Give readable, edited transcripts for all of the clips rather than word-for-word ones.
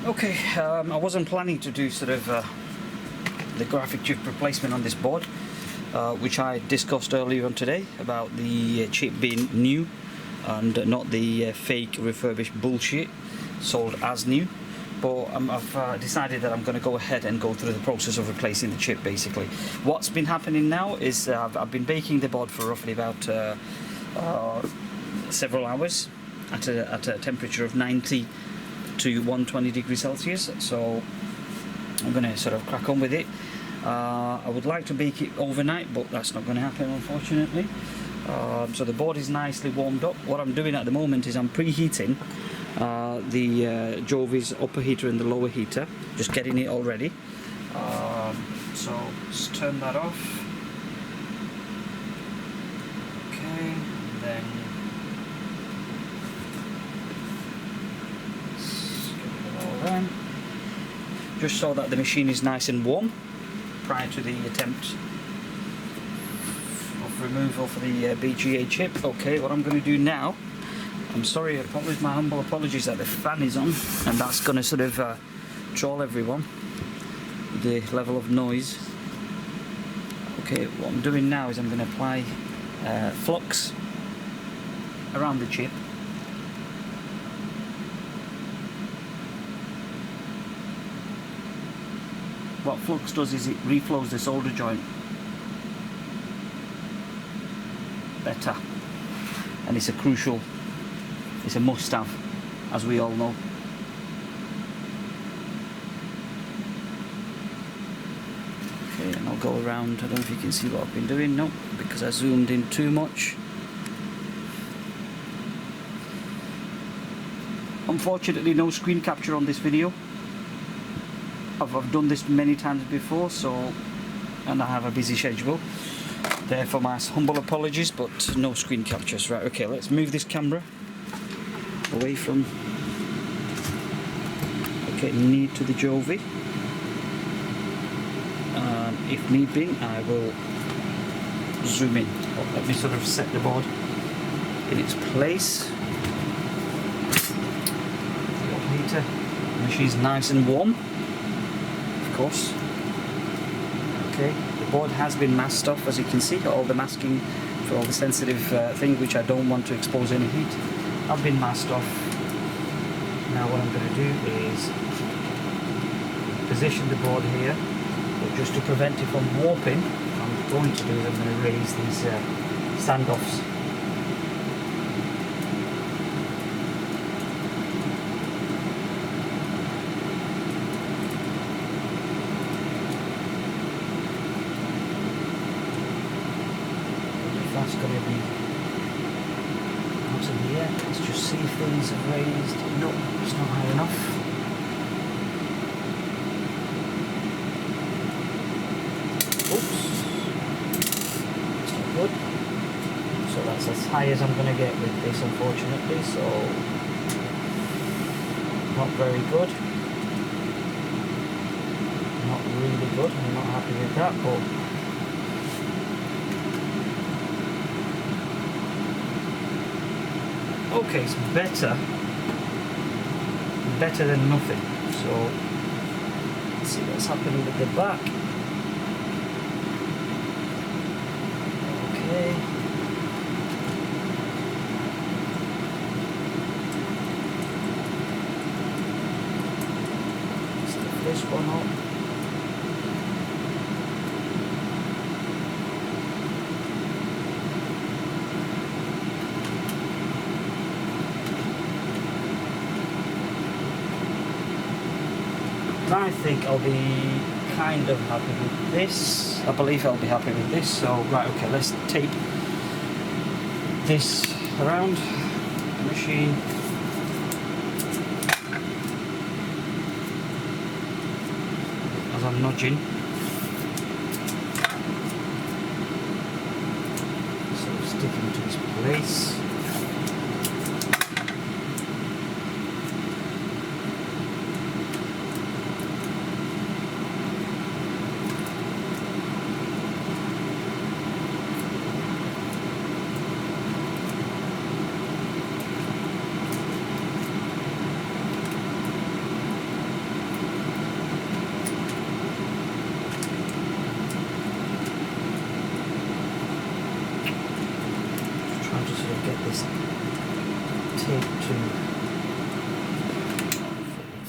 Okay, I wasn't planning to do sort of the graphic chip replacement on this board, which I discussed earlier on today about the chip being new and not the fake refurbished bullshit sold as new. But I've decided that I'm going to go ahead and go through the process of replacing the chip. Basically, what's been happening now is I've been baking the board for roughly about several hours at a temperature of 90 to 120 degrees Celsius. So I'm going to sort of crack on with it. I would like to bake it overnight, but that's not going to happen, unfortunately. So the board is nicely warmed up. What I'm doing at the moment is I'm preheating the Jovi's upper heater and the lower heater, just getting it all ready. So just turn that off. Okay, and then let's get it all done. Just so that the machine is nice and warm prior to the attempt of removal for the BGA chip. Okay, what I'm going to do now, I'm sorry, my humble apologies that the fan is on, and that's going to sort of troll everyone, the level of noise. Okay, what I'm doing now is I'm going to apply flux around the chip. What flux does is it reflows the solder joint better, and it's a must-have, as we all know. Okay, and I'll go around. I don't know if you can see what I've been doing. No, because I zoomed in too much. Unfortunately, no screen capture on this video. I've done this many times before, and I have a busy schedule. Therefore, my humble apologies, but no screen captures. Right, okay, let's move this camera away from, okay, need to the Jovi. If need be, I will zoom in. Let me sort of set the board in its place. The heater, the machine's nice and warm. Course. Okay, the board has been masked off, as you can see. All the masking for all the sensitive things which I don't want to expose any heat have been masked off. Now what I'm going to do is position the board here, but just to prevent it from warping, what I'm going to do is I'm going to raise these standoffs. That's going to be out of the air. Let's just see if these are raised. No, it's not high enough. Oops. That's not good. So that's as high as I'm going to get with this, unfortunately. So, not very good. Not really good. I'm not happy with that, but okay, it's better than nothing. So let's see what's happening with the back. Okay. Let's lift this one up. I think I'll be kind of happy with this. I believe I'll be happy with this. So, right, okay, let's tape this around the machine. As I'm nudging. So, sticking to its place.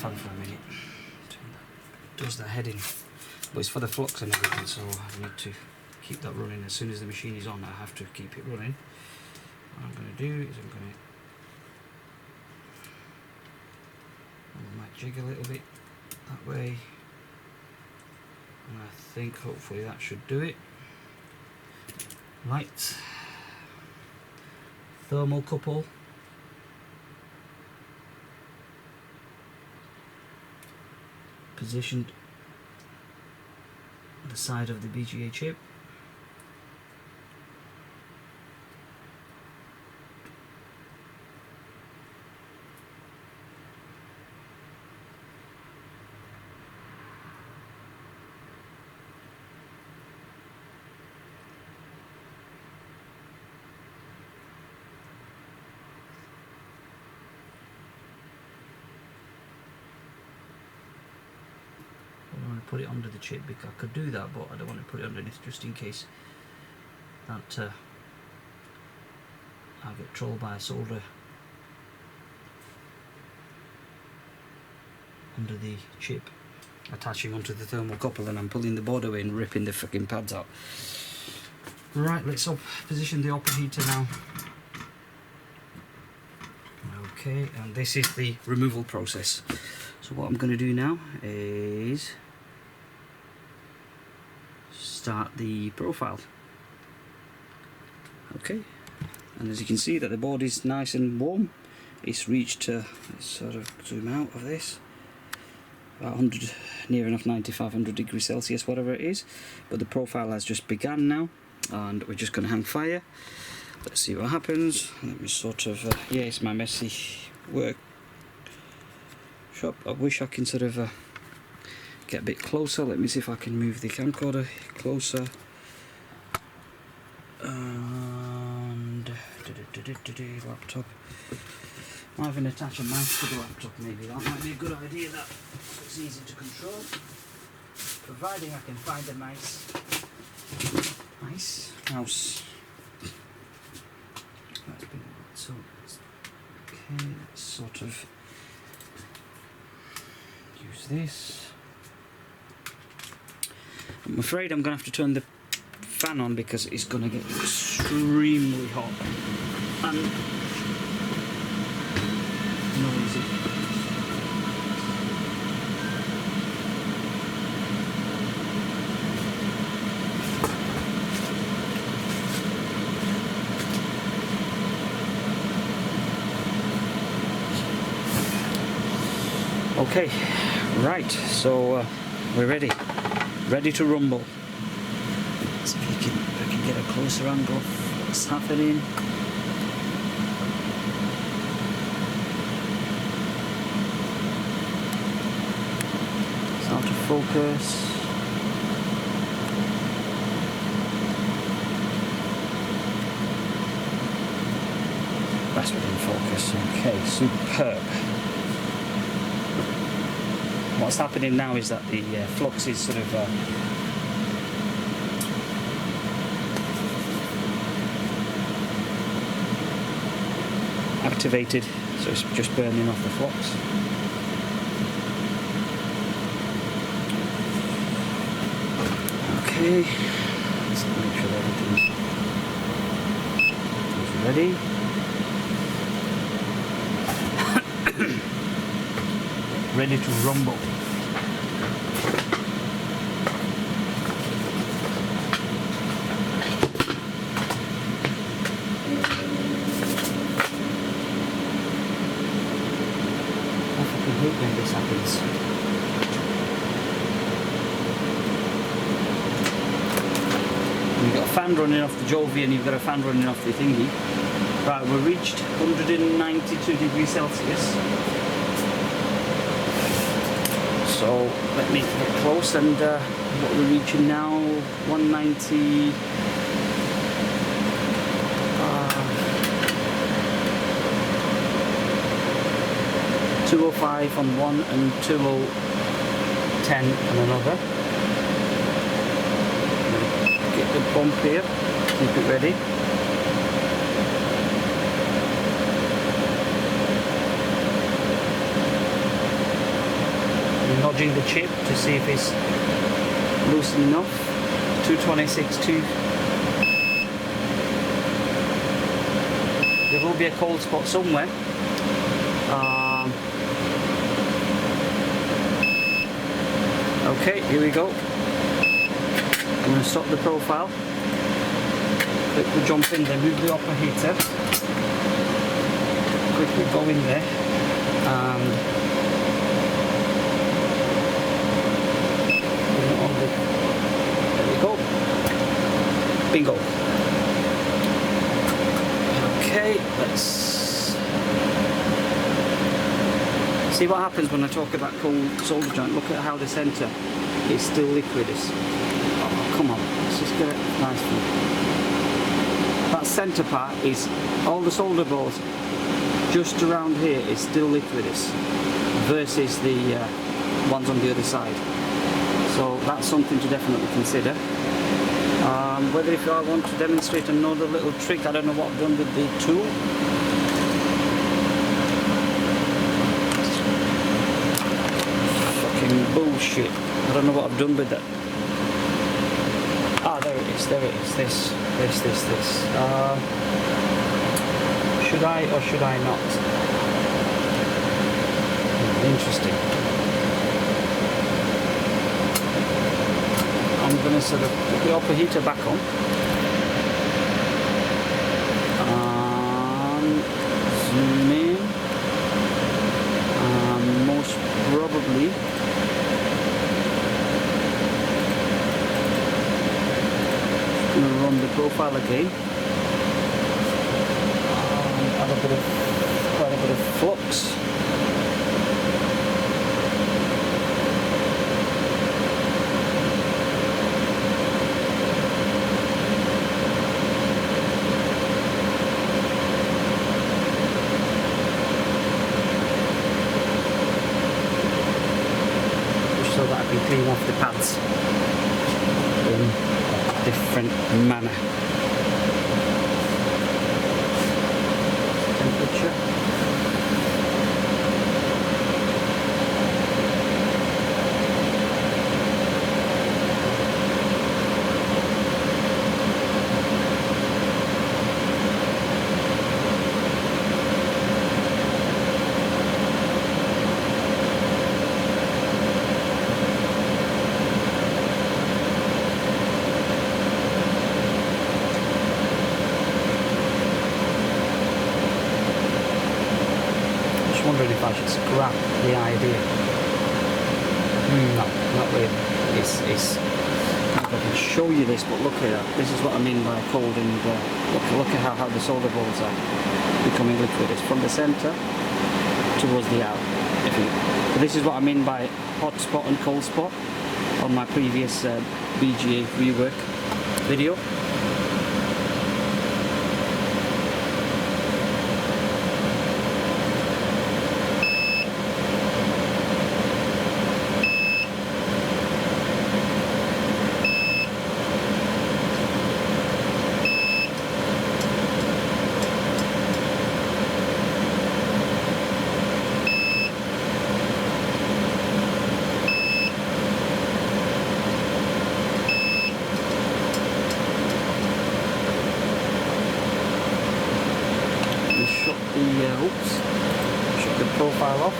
fan for a minute. Does the heading, but it's for the flux and everything, so I need to keep that running. As soon as the machine is on, I have to keep it running. What I'm going to do is I might jig a little bit that way, and I think hopefully that should do it. Right, thermocouple. Positioned on the side of the BGA chip. Put it under the chip, because I could do that, but I don't want to put it underneath just in case that I get trolled by a solder under the chip attaching onto the thermocouple, and I'm pulling the board away and ripping the fucking pads out. Right, let's position the upper heater now. Okay, and this is the removal process. So what I'm going to do now is start the profile. Okay, and as you can see that the board is nice and warm. It's reached, let's sort of zoom out of this, about 100, near enough 9500 degrees Celsius, whatever it is, but the profile has just begun now, and we're just going to hang fire. Let's see what happens. Let me sort of, yeah, it's my messy workshop. I wish I can sort of get a bit closer. Let me see if I can move the camcorder closer. And laptop. Might even attach a mouse to the laptop, maybe. That might be a good idea, that it's easy to control. Providing I can find a nice mouse. So, okay, let's sort of use this. I'm afraid I'm going to have to turn the fan on because it's going to get extremely hot and noisy. Okay, right, so we're ready to rumble. Let's see if I can get a closer angle of what's happening. It's out of focus. That's within focus. Okay, superb. What's happening now is that the flux is sort of activated, so it's just burning off the flux. Okay, let's make sure everything is ready. Ready to rumble. I fucking hate when this happens. You've got a fan running off the Jovi and you've got a fan running off the thingy. Right, we've reached 192 degrees Celsius. So let me get close, and what we're reaching now, 190. 205 on one and 2010 on another. Get the bump here, keep it ready. nudging the chip to see if it's loosened enough. 226.2. There will be a cold spot somewhere. Okay, here we go. I'm going to stop the profile. Click the jump in, then move the upper heater. Quickly go in there and put it on the, there we go. Bingo. Okay, let's see what happens when I talk about cold solder joint. Look at how the centre is still liquidous. Oh, come on, let's just get it nice one. That centre part is, all the solder balls just around here is still liquidous versus the ones on the other side. So that's something to definitely consider. Whether if I want to demonstrate another little trick, I don't know what I've done with the tool. Fucking bullshit. I don't know what I've done with that. Ah, there it is, there it is. This. Should I or should I not? Interesting. I'm going to sort of put the upper heater back on and zoom in, and most probably going to run the profile again. Quite a bit of flux. Just so that I can clean off the pads in a different manner. Temperature. Wondering if I should scrap the idea. No, not really. It's I can show you this, but look at that. This is what I mean by cold and look at how the solder balls are becoming liquid. It's from the centre towards the out. So this is what I mean by hot spot and cold spot on my previous BGA rework video. Shut the profile off.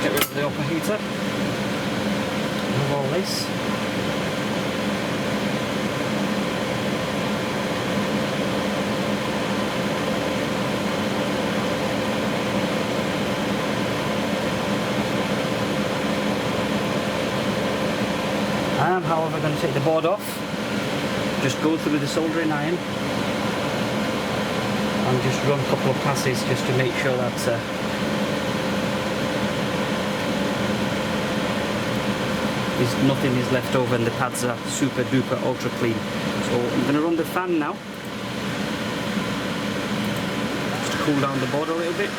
Get rid of the upper heater. Move all this. I am, however, going to take the board off. Just go through the soldering iron and just run a couple of passes just to make sure that nothing is left over, and the pads are super duper ultra clean. So I'm going to run the fan now, just to cool down the board a little bit.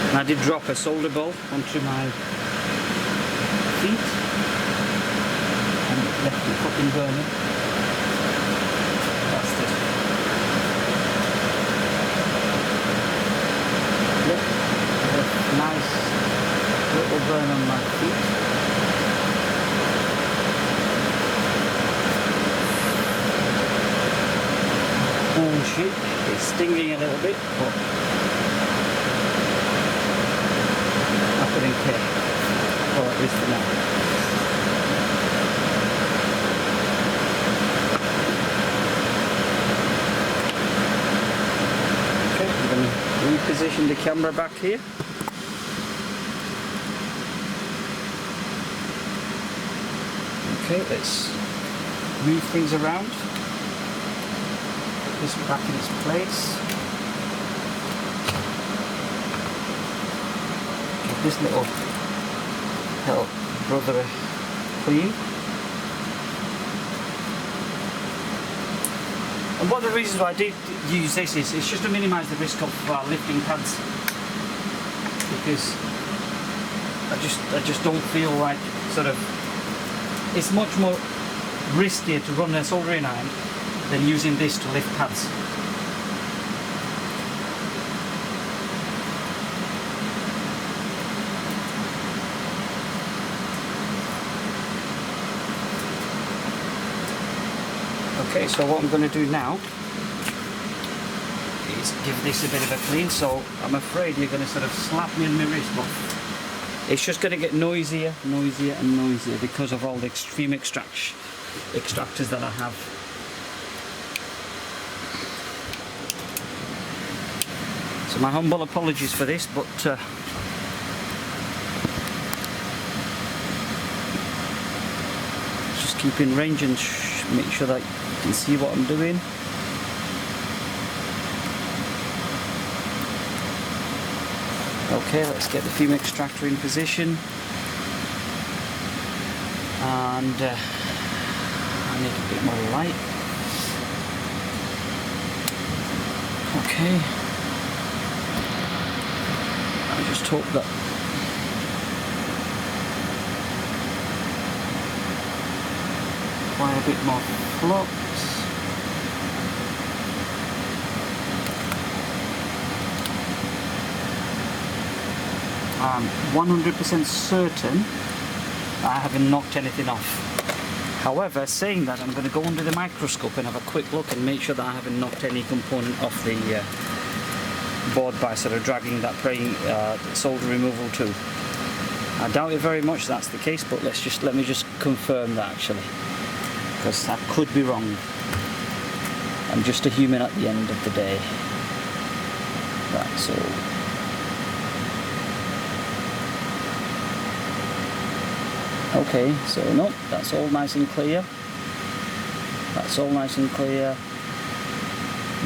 And I did drop a solder ball onto my feet and left it fucking burning. Bastard. Look, a nice little burn on my feet. Oh shit, it's stinging a little bit, but I couldn't care. Or at least for now. Okay, I'm going to reposition the camera back here. Okay, let's move things around. Put this back in its place. Give this little brother clean. And one of the reasons why I did use this is it's just to minimise the risk of lifting pads, because I just don't feel like it's much more riskier to run a soldering iron than using this to lift pads. Okay, so what I'm going to do now is give this a bit of a clean. So I'm afraid you're going to sort of slap me on my wrist, but it's just going to get noisier, noisier and noisier because of all the extreme extractors that I have. So my humble apologies for this, but just keep in range and make sure that you can see what I'm doing. Okay, let's get the fume extractor in position, and I need a bit more light. Okay, I just hope that apply a bit more flux. I'm 100% certain I haven't knocked anything off. However, saying that, I'm going to go under the microscope and have a quick look and make sure that I haven't knocked any component off the board by sort of dragging that solder removal tool. I doubt it very much that's the case, but let me just confirm that actually, because I could be wrong. I'm just a human at the end of the day. That's all. Okay, so no, that's all nice and clear. That's all nice and clear.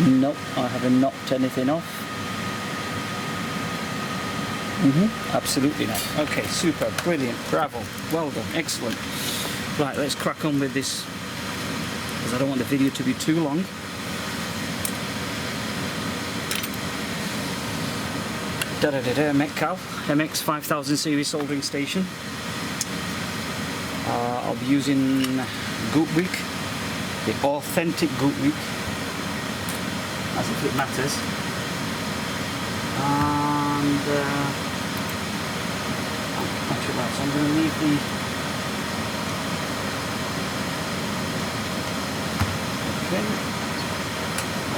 Nope, I haven't knocked anything off. Absolutely not. Okay, super, brilliant, bravo, well done, excellent. Right, let's crack on with this, because I don't want the video to be too long. Metcal MX 5000 series soldering station. I'll be using Goop Week, the authentic Goop Week, as if it matters. And actually, right, so I'm going to leave the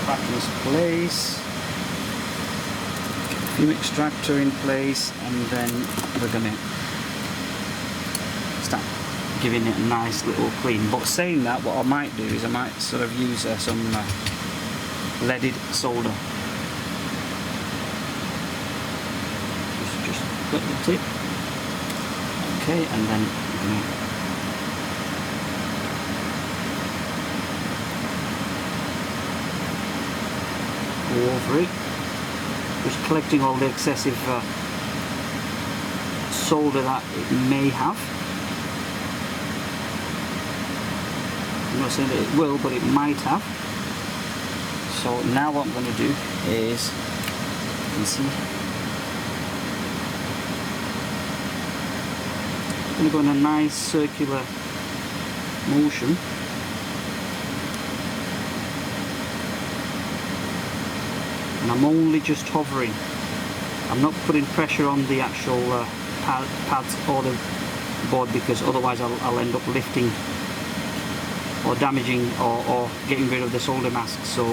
back in this place, get the fume extractor in place, and then we're going to start giving it a nice little clean. But saying that, what I might do is I might sort of use some leaded solder. Just cut the tip. Okay, and then go over it, just collecting all the excessive solder that it may have. I'm not saying that it will, but it might have. So now what I'm going to do is, you can see, I'm going to go in a nice circular motion. And I'm only just hovering. I'm not putting pressure on the actual pads or the board, because otherwise I'll end up lifting or damaging or getting rid of the solder mask. So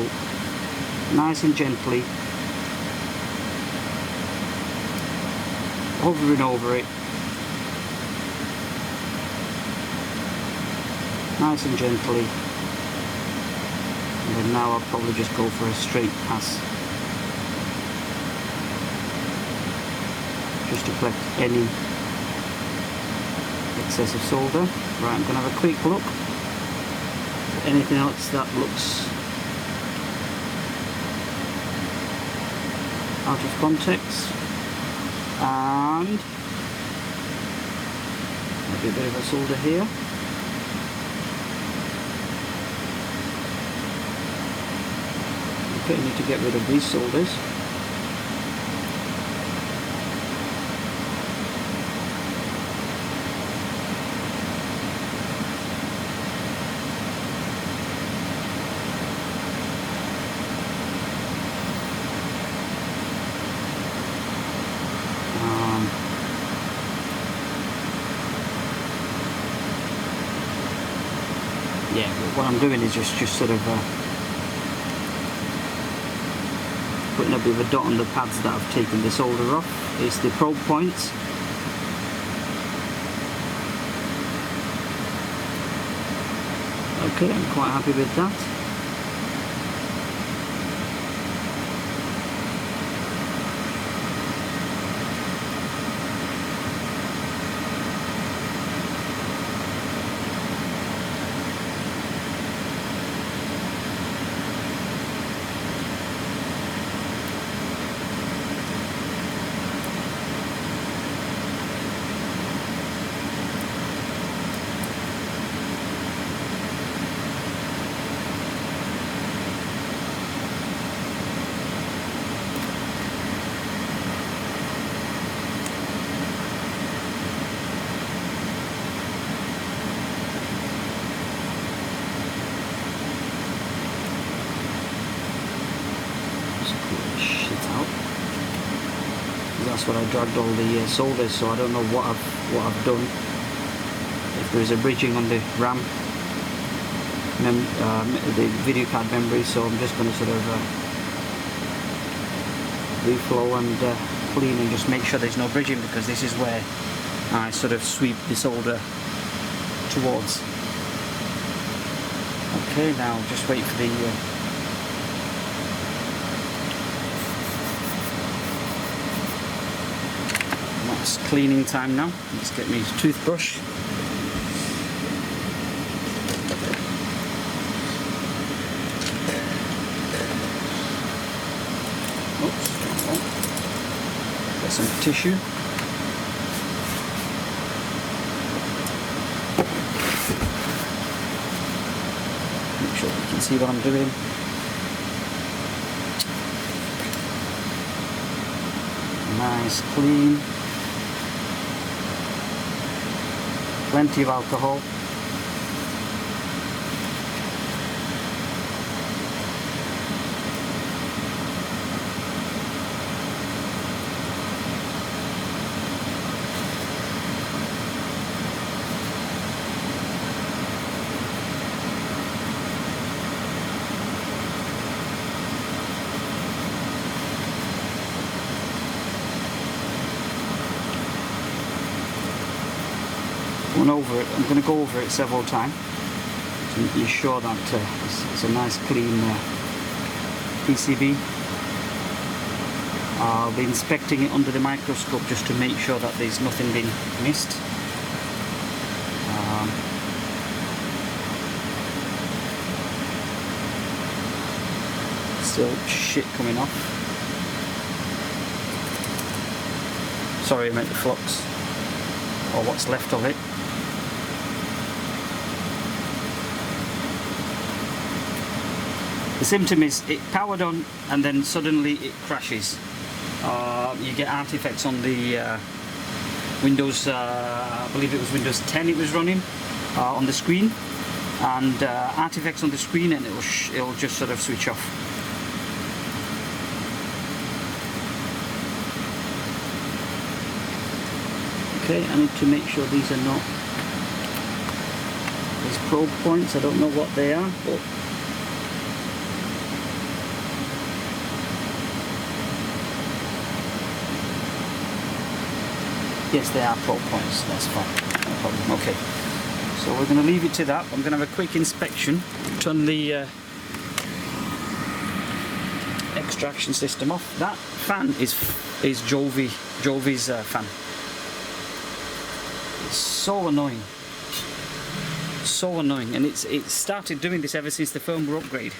nice and gently hovering over it, nice and gently, and then now I'll probably just go for a straight pass just to collect any excess of solder. Right, I'm going to have a quick look. Anything else that looks out of context, and maybe a bit of a solder here. Okay, I need to get rid of these solders. Yeah, what I'm doing is just sort of putting a bit of a dot on the pads that I've taken the solder off. It's the probe points. Okay, I'm quite happy with that. That's what I dragged all the solders, so I don't know what I've done. If there is a bridging on the RAM, the video card memory, so I'm just going to sort of reflow and clean and just make sure there's no bridging, because this is where I sort of sweep the solder towards. Okay, now just wait for the it's cleaning time now. Let's get me a toothbrush. Oops. Get some tissue. Make sure you can see what I'm doing. Nice, clean. Plenty of alcohol. Over it. I'm going to go over it several times to be sure that it's a nice clean PCB. I'll be inspecting it under the microscope just to make sure that there's nothing being missed. Still shit coming off. Sorry, I meant the flux. or what's left of it. The symptom is it powered on and then suddenly it crashes. You get artifacts on the Windows, I believe it was Windows 10 it was running on the screen, and artifacts on the screen, and it'll just sort of switch off. Okay, I need to make sure these are not these probe points. I don't know what they are, but yes, they are probe points. That's fine, no problem. Okay, so we're going to leave it to that. I'm going to have a quick inspection, turn the extraction system off. That fan is Jovi's fan. It's so annoying, and it started doing this ever since the firmware upgrade.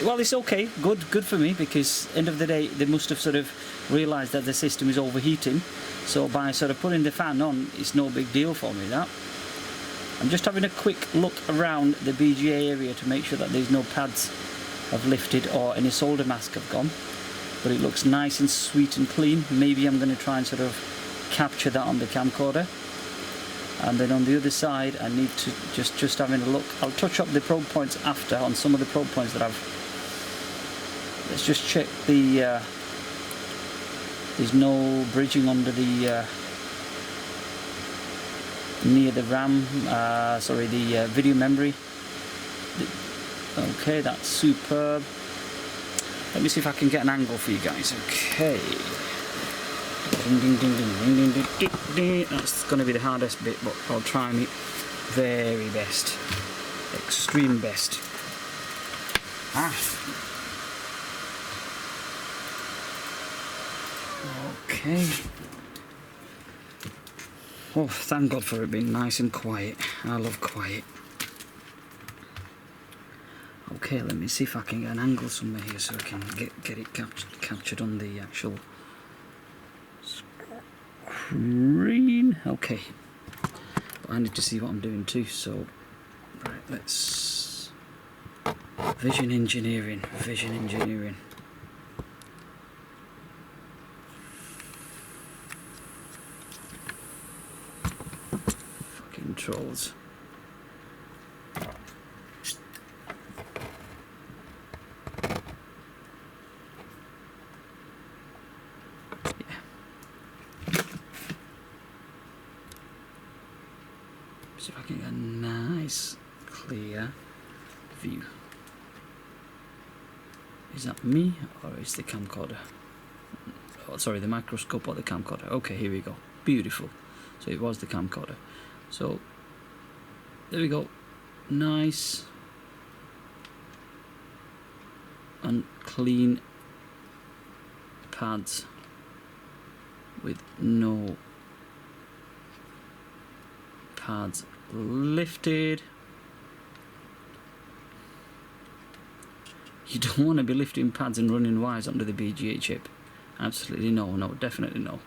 Well, it's okay, good for me, because end of the day they must have sort of realised that the system is overheating. So by sort of putting the fan on, it's no big deal for me. That I'm just having a quick look around the BGA area to make sure that there's no pads have lifted or any solder mask have gone. But it looks nice and sweet and clean. Maybe I'm going to try and sort of capture that on the camcorder. And then on the other side, I need to just having a look. I'll touch up the probe points after on some of the probe points that I've. Let's just check the. There's no bridging under the near the RAM. Sorry, the video memory. Okay, that's superb. Let me see if I can get an angle for you guys. Okay. Ding, ding, ding, ding, ding, ding, ding, ding. That's going to be the hardest bit, but I'll try my very best, extreme best. Okay. Oh, thank God for it being nice and quiet. I love quiet. Okay, let me see if I can get an angle somewhere here so I can get it captured on the actual screen. Okay, but I need to see what I'm doing too, so right, let's vision engineering. Fucking trolls. See if I can get a nice clear view. Is that me or is the camcorder? Oh, sorry, the microscope or the camcorder. Okay, here we go. Beautiful. So it was the camcorder. So there we go. Nice and clean pads with no pads lifted. You don't want to be lifting pads and running wires onto the BGA chip. Absolutely no, definitely no.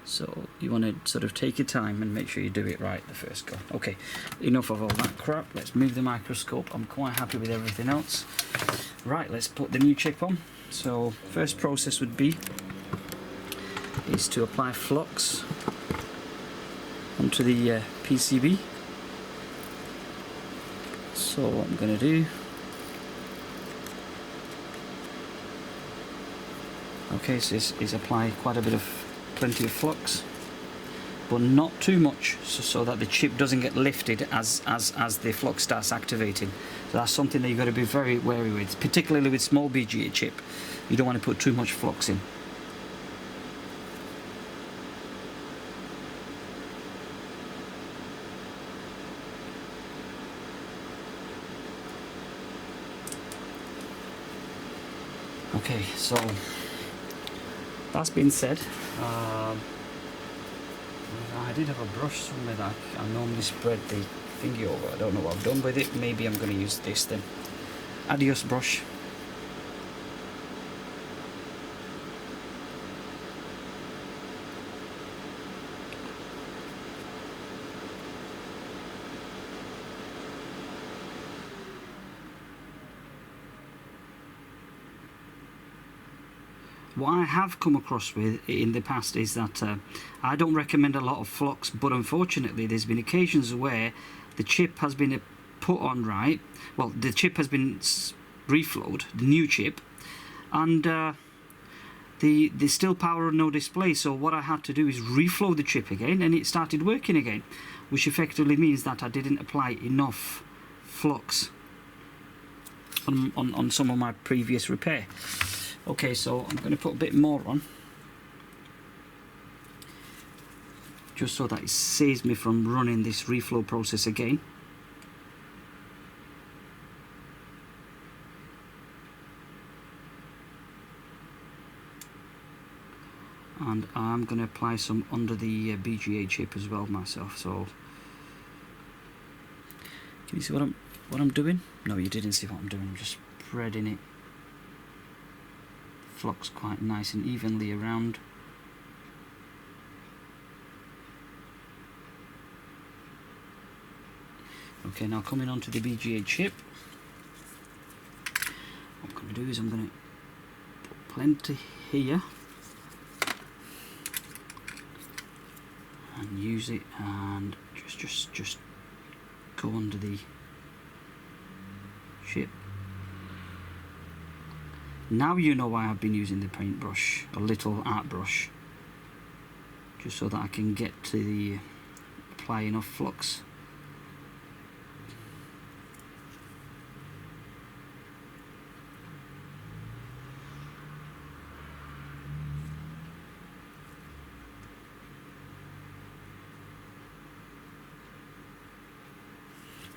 So you want to sort of take your time and make sure you do it right the first go. Okay, enough of all that crap. Let's move the microscope. I'm quite happy with everything else. Right, let's put the new chip on. So first process would be is to apply flux onto the PCB. So what I'm going to do, okay, so is apply quite a bit of plenty of flux, but not too much, so that the chip doesn't get lifted as the flux starts activating. So that's something that you've got to be very wary with, particularly with small BGA chip. You don't want to put too much flux in. Okay, so that's been said. I did have a brush somewhere that I normally spread the thingy over. I don't know what I've done with it. Maybe I'm going to use this then. Adios brush. what I have come across with in the past is that I don't recommend a lot of flux, but unfortunately there's been occasions where the chip has been put on right, well, the chip has been reflowed, the new chip, and there's still power and no display. So what I had to do is reflow the chip again, and it started working again, which effectively means that I didn't apply enough flux on some of my previous repair. Okay, so I'm going to put a bit more on, just so that it saves me from running this reflow process again. And I'm going to apply some under the BGA chip as well myself. So can you see what I'm doing? No, you didn't see what I'm doing. I'm just spreading it flux quite nice and evenly around. Okay, now coming on to the BGA chip, what I'm going to do is I'm going to put plenty here and use it, and just go under the chip. Now you know why I've been using the paintbrush, a little art brush, just so that I can get to the apply enough flux.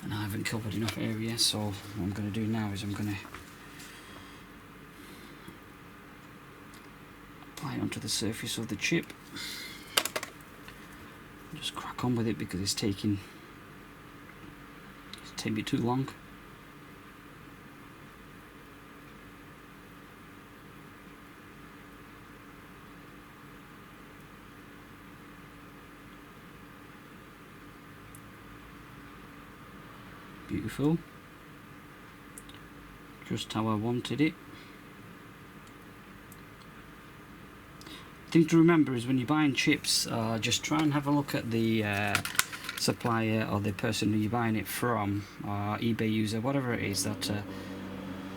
And I haven't covered enough area, so what I'm going to do now is I'm going to apply it onto the surface of the chip. Just crack on with it because it's taking me too long. Beautiful, just how I wanted it. The thing to remember is when you're buying chips, just try and have a look at the supplier or the person who you're buying it from, eBay user, whatever it is, that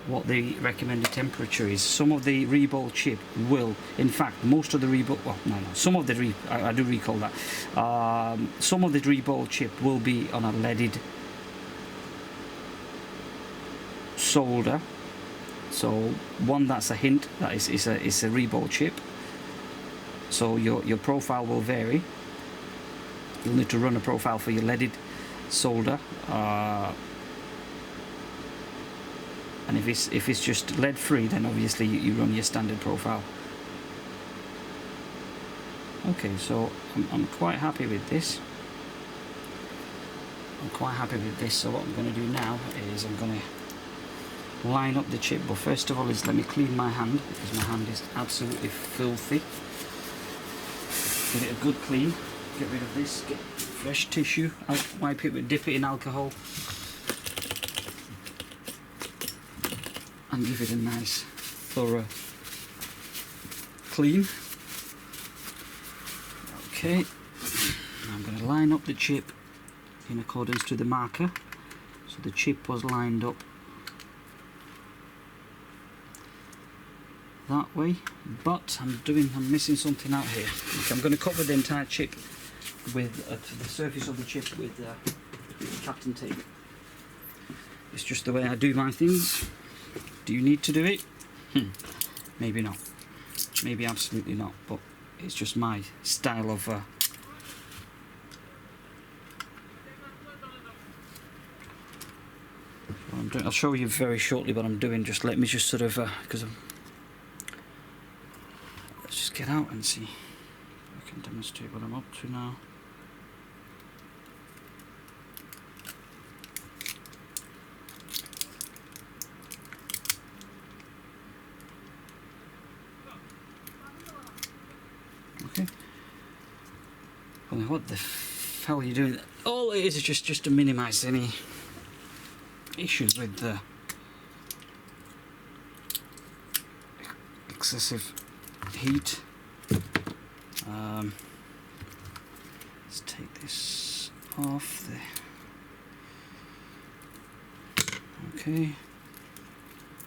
what the recommended temperature is. Some of the Reballed chip will, in fact, most of the Reballed, well, no, some of the I do recall that. Some of the Reballed chip will be on a leaded solder, so one, that's a hint that it's a Reballed chip. So your profile will vary. You'll need to run a profile for your leaded solder, and if it's just lead free, then obviously you run your standard profile. Okay, so I'm quite happy with this. So what I'm going to do now is I'm going to line up the chip, but first of all is let me clean my hand, because my hand is absolutely filthy. Give it a good clean, get rid of this, get fresh tissue, I'll wipe it, dip it in alcohol and give it a nice thorough clean. Okay, I'm going to line up the chip in accordance to the marker, so the chip was lined up that way, but I'm missing something out here. Okay, I'm going to cover the entire chip with the surface of the chip with Captain tape. It's just the way I do my things. Do you need to do it? Maybe not. Maybe absolutely not. But it's just my style of. What I'm doing. I'll show you very shortly what I'm doing. Just let me just sort of because let's just get out and see. I can demonstrate what I'm up to now. Okay. Well, what the hell are you doing? All it is just to minimise any issues with the excessive heat. Let's take this off there. Okay,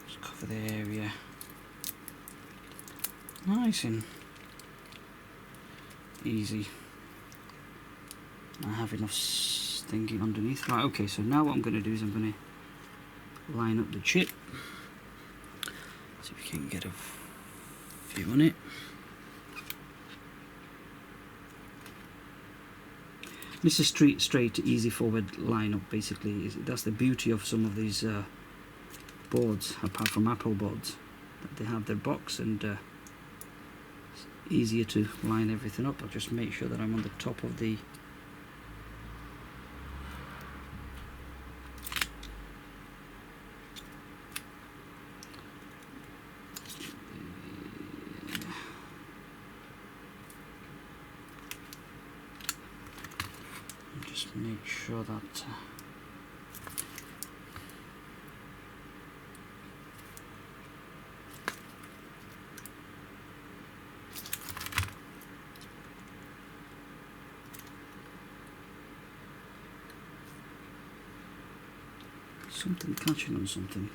just cover the area nice and easy. I have enough thinking underneath. Right, okay, so now what I'm going to do is I'm going to line up the chip. See if we can get a view on it. This is straight, easy forward line up. Basically, that's the beauty of some of these boards, apart from Apple boards, that they have their box and it's easier to line everything up. I'll just make sure that I'm on the top of the make sure that something catching on something.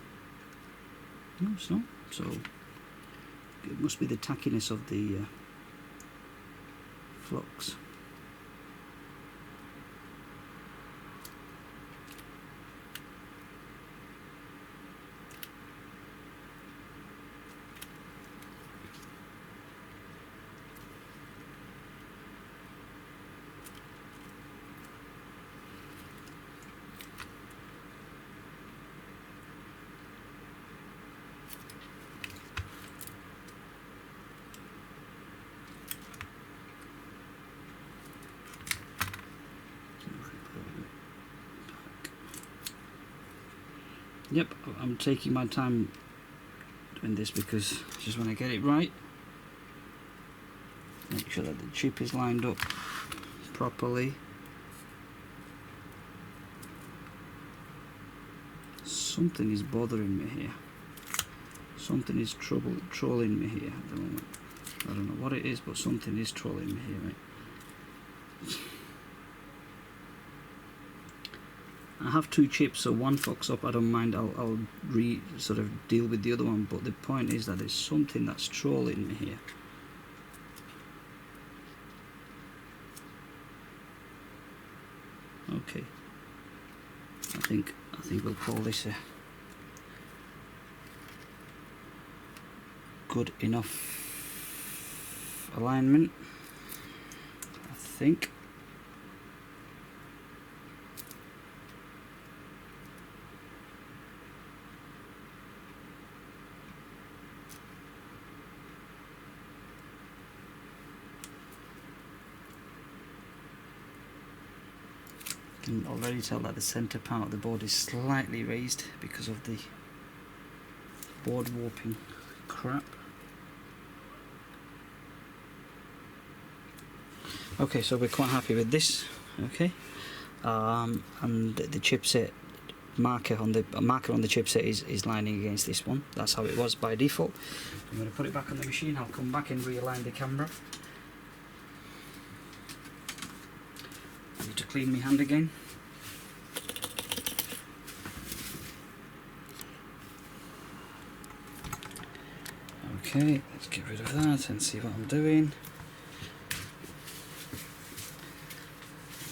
No, it's not. So it must be the tackiness of the flux. Yep, I'm taking my time doing this because I just want to get it right. Make sure that the chip is lined up properly. Something is bothering me here. Something is trolling me here at the moment. I don't know what it is, but something is trolling me here, right? I have two chips, so one fucks up, I don't mind, I'll sort of deal with the other one, but the point is that there's something that's trolling me here. Okay, I think we'll call this a good enough alignment, I think. I can already tell that the center part of the board is slightly raised because of the board warping crap. Okay, so we're quite happy with this. Okay, and the chipset marker on the chipset is lining against this one. That's how it was by default. I'm going to put it back on the machine. I'll come back and realign the camera. I need to clean my hand again. Okay, let's get rid of that and see what I'm doing.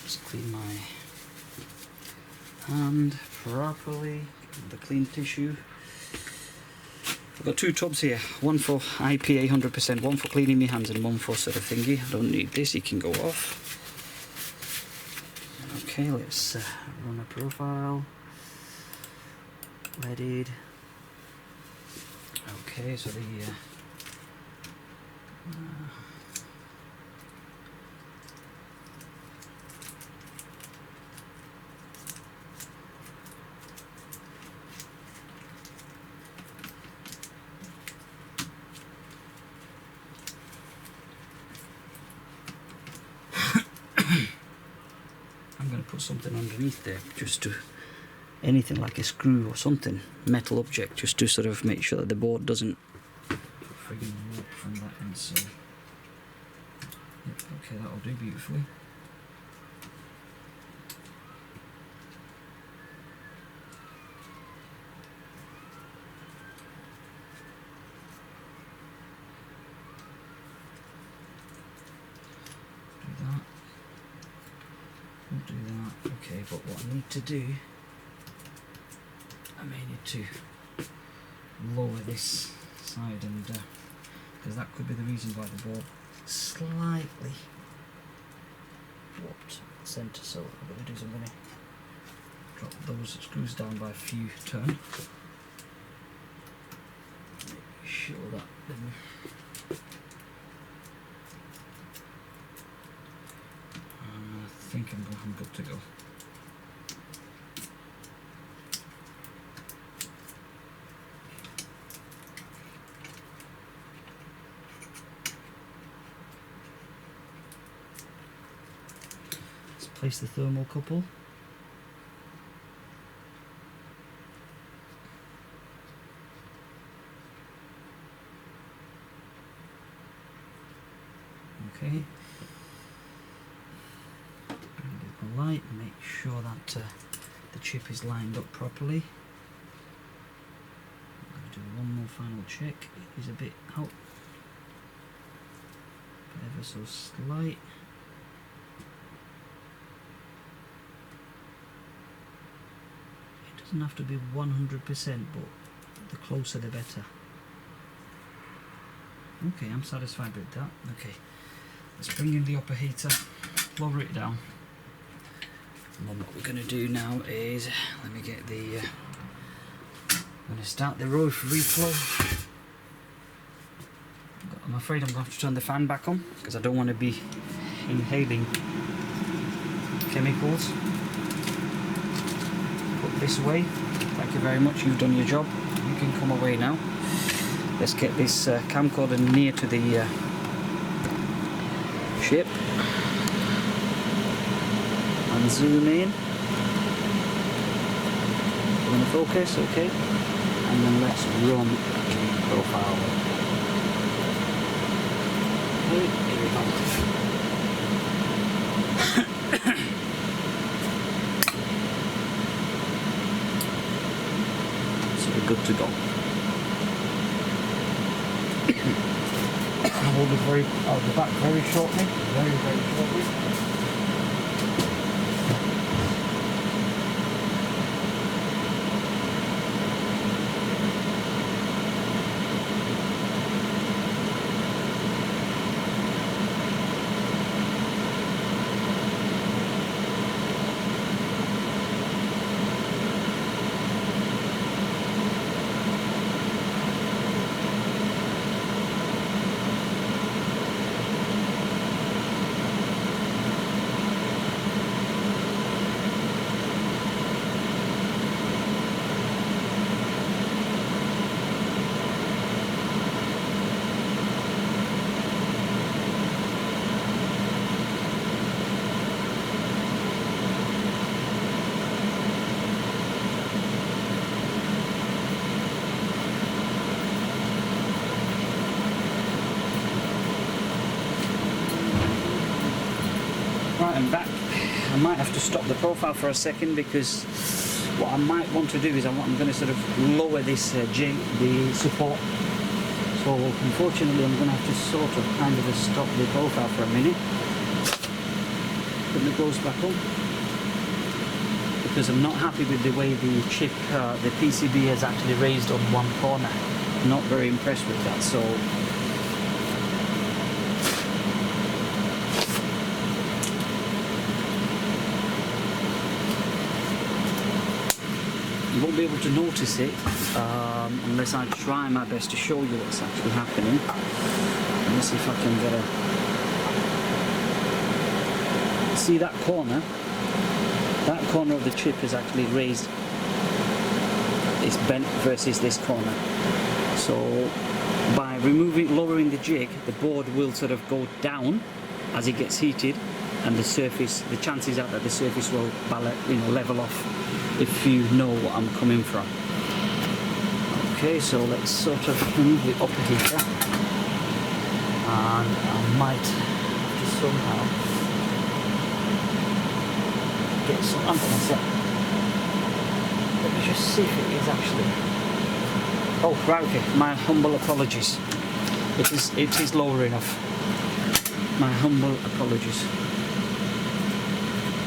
Let's clean my hand properly with the clean tissue. I've got two tubs here, one for IPA 100%, one for cleaning my hands and one for sort of thingy. I don't need this, it can go off. Okay, let's run a profile. Leaded. Okay, so the I'm going to put something underneath there, just to anything like a screw or something, metal object, just to sort of make sure that the board doesn't, for friggin' warp from that end, so yep, okay, that'll do beautifully. Do that, okay, but what I need to do, I may need to lower this side, and because that could be the reason why the board slightly warped centre. So what I'm going to do is I'm going to drop those screws down by a few turns. Make sure that I think I'm good to go. Let's place the thermal couple. Okay. Light and make sure that the chip is lined up properly. I'm going to do one more final check. It is a bit out, ever so slight. It doesn't have to be 100%, but the closer the better. Okay, I'm satisfied with that. Okay, let's bring in the upper heater, lower it down. And then what we're going to do now is, let me get the, I'm going to start the roof reflow. I'm afraid I'm going to have to turn the fan back on because I don't want to be inhaling chemicals. Put this away. Thank you very much, you've done your job. You can come away now. Let's get this camcorder near to the ship. And zoom in. We're going to focus, okay, and then let's run the profile. Okay, here we go. So we're good to go. I'll be back very shortly, very shortly. Right, I'm back. I might have to stop the profile for a second because what I might want to do is I'm going to sort of lower this jig, the support. So unfortunately I'm going to have to sort of kind of stop the profile for a minute. Put the doors back on because I'm not happy with the way the chip, the PCB is actually raised on one corner. Not very impressed with that. So you won't be able to notice it unless I try my best to show you what's actually happening. Let me see if I can get a... See that corner? That corner of the chip is actually raised. It's bent versus this corner. So by lowering the jig, the board will sort of go down as it gets heated, and the surface, the chances are that the surface will level off, if you know what I'm coming from. Okay, so let's sort of remove the upper heater. and I might have to somehow get some. I'm going to set. Let me just see if it is actually. Oh, right, okay. My humble apologies. It is lower enough. My humble apologies.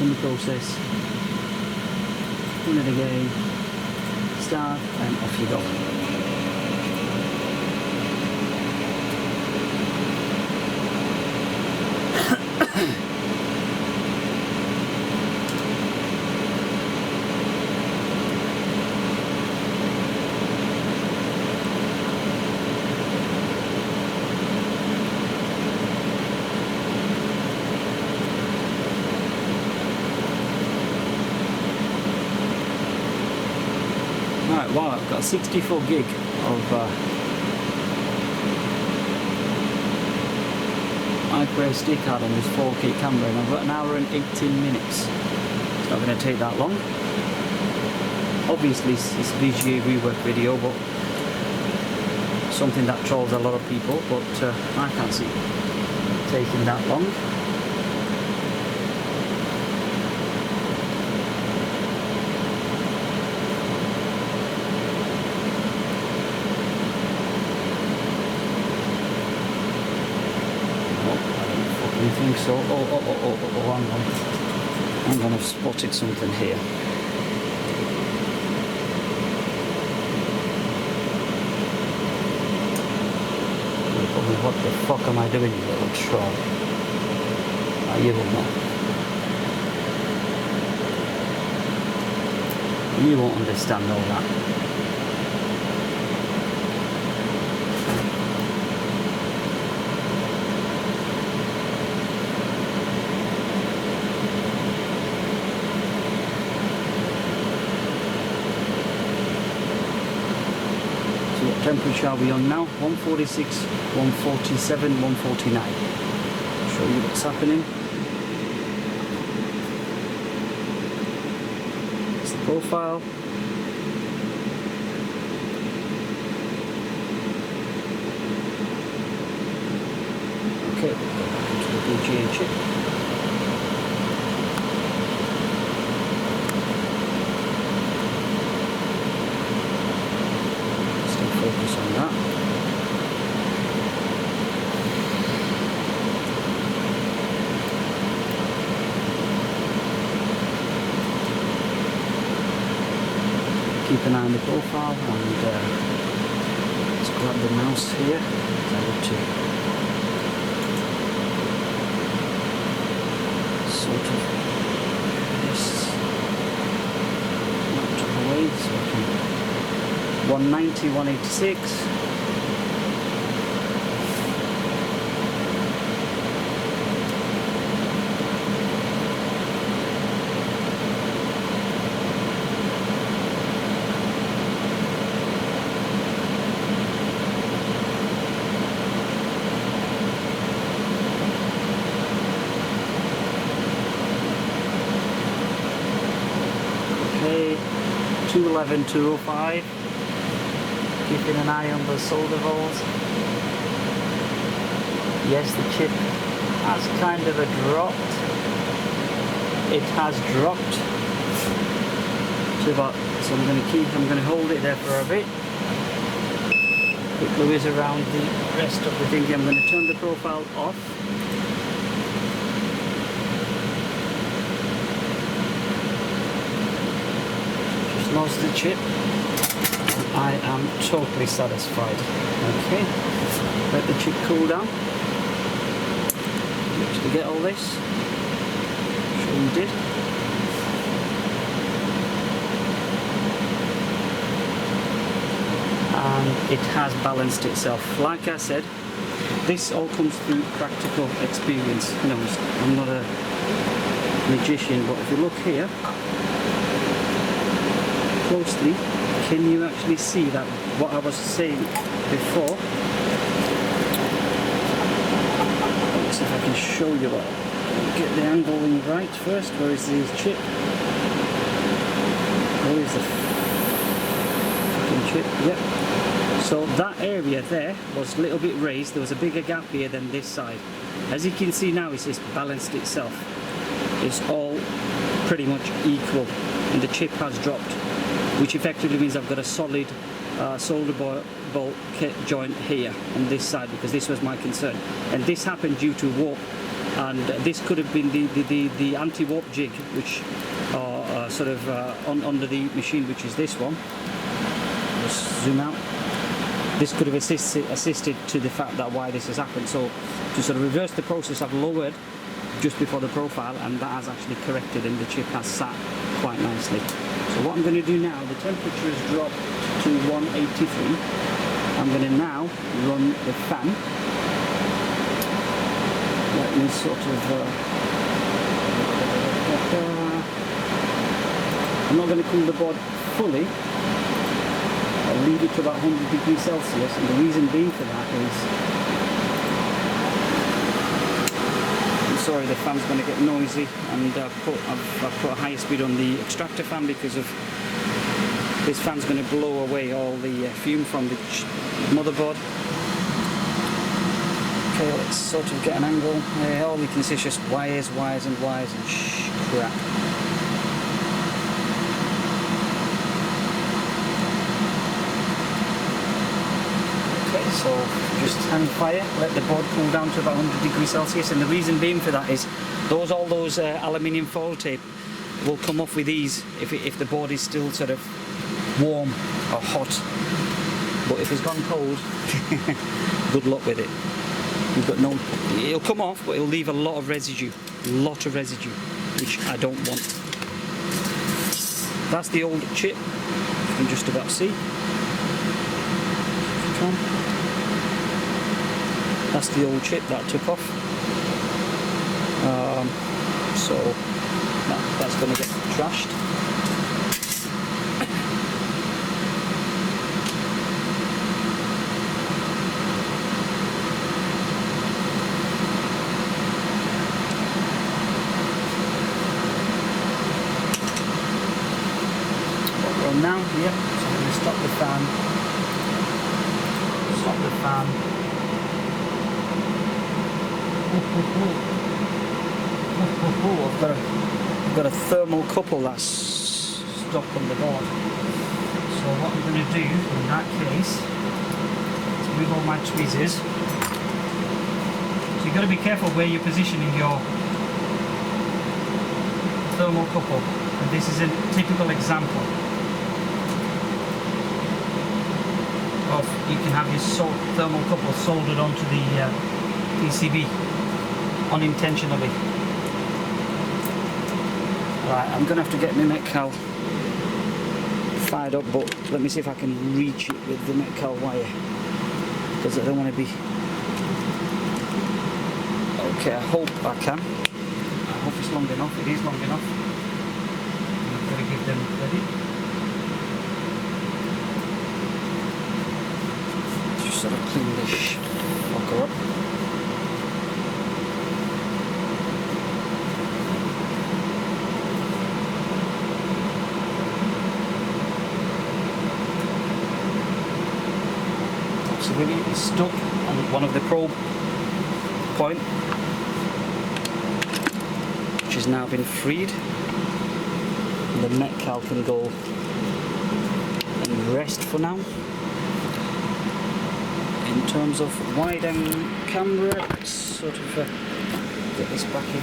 In the process. In it again. Start and off you go. Right, wow, I've got 64 gig of micro SD card on this 4K camera, and I've got an hour and 18 minutes. It's not going to take that long. Obviously, it's VGA rework video, but something that trolls a lot of people, but I can't see it taking that long. I think so. Oh, hang on. I'm gonna have spotted something here. Probably, what the fuck am I doing, you little troll? You will not. You won't understand all that. Temperature are we on now? 146, 147, 149. Show you what's happening. It's the profile. Okay, we'll go back into the VGA chip. Focus on that. Keep an eye on the profile, and let's grab the mouse here. I want to sort of just knock away so I can. 190, 186. Okay, 211, 205. Keeping an eye on the solder holes. Yes, the chip has kind of dropped. It has dropped to about, so I'm going to hold it there for a bit. Quick whiz around the rest of the thing. I'm going to turn the profile off. Just lost the chip. I am totally satisfied. Okay, let the chip cool down. Did you actually get all this? Sure you did. And it has balanced itself. Like I said, this all comes through practical experience. You know, I'm not a magician, but if you look here closely, can you actually see that what I was saying before? Let's see if I can show you that. Get the angling right first. Where is the chip? Where is the fucking chip? Yep. So that area there was a little bit raised. There was a bigger gap here than this side. As you can see now, it's just balanced itself. It's all pretty much equal, and the chip has dropped, which effectively means I've got a solid solder bolt kit joint here on this side, because this was my concern. And this happened due to warp, and this could have been the anti-warp jig, which are sort of under the machine, which is this one. Let's zoom out. This could have assisted to the fact that why this has happened. So to sort of reverse the process, I've lowered just before the profile, and that has actually corrected, and the chip has sat quite nicely. So what I'm going to do now, the temperature has dropped to 183. I'm going to now run the fan. Let me sort of I'm not going to cool the board fully. I'll leave it to about 100 degrees Celsius, and the reason being for that is, I'm sorry, the fan's going to get noisy, and I've put a higher speed on the extractor fan because of this fan's going to blow away all the fume from the motherboard. Okay, let's sort of get an angle. All you can see is just wires, wires and wires and crap. Okay, so just hang fire, let the board cool down to about 100 degrees Celsius, and the reason being for that is all those aluminium foil tape will come off with ease if the board is still sort of warm or hot. But if it's gone cold, good luck with it. You've got no, it'll come off, but it'll leave a lot of residue, which I don't want. That's the old chip, you can just about see. That's the old chip that took off. So that's going to get trashed. Now, yep, so I'm going to stop the fan. I've got a thermal couple that's stuck on the board. So what I'm going to do in that case is move all my tweezers. So you've got to be careful where you're positioning your thermal couple, and this is a typical example of, you can have your thermal couple soldered onto the PCB unintentionally. Right, I'm going to have to get my Metcal fired up, but let me see if I can reach it with the Metcal wire, because I don't want to be... Okay, I hope I can. I hope it's long enough. It is long enough. I've got to give them credit. Sort of clean this fucker up. So really it's stuck on one of the probe point, which has now been freed, and the Metcal can go and rest for now. In terms of wide-angle camera, let's sort of get this back in.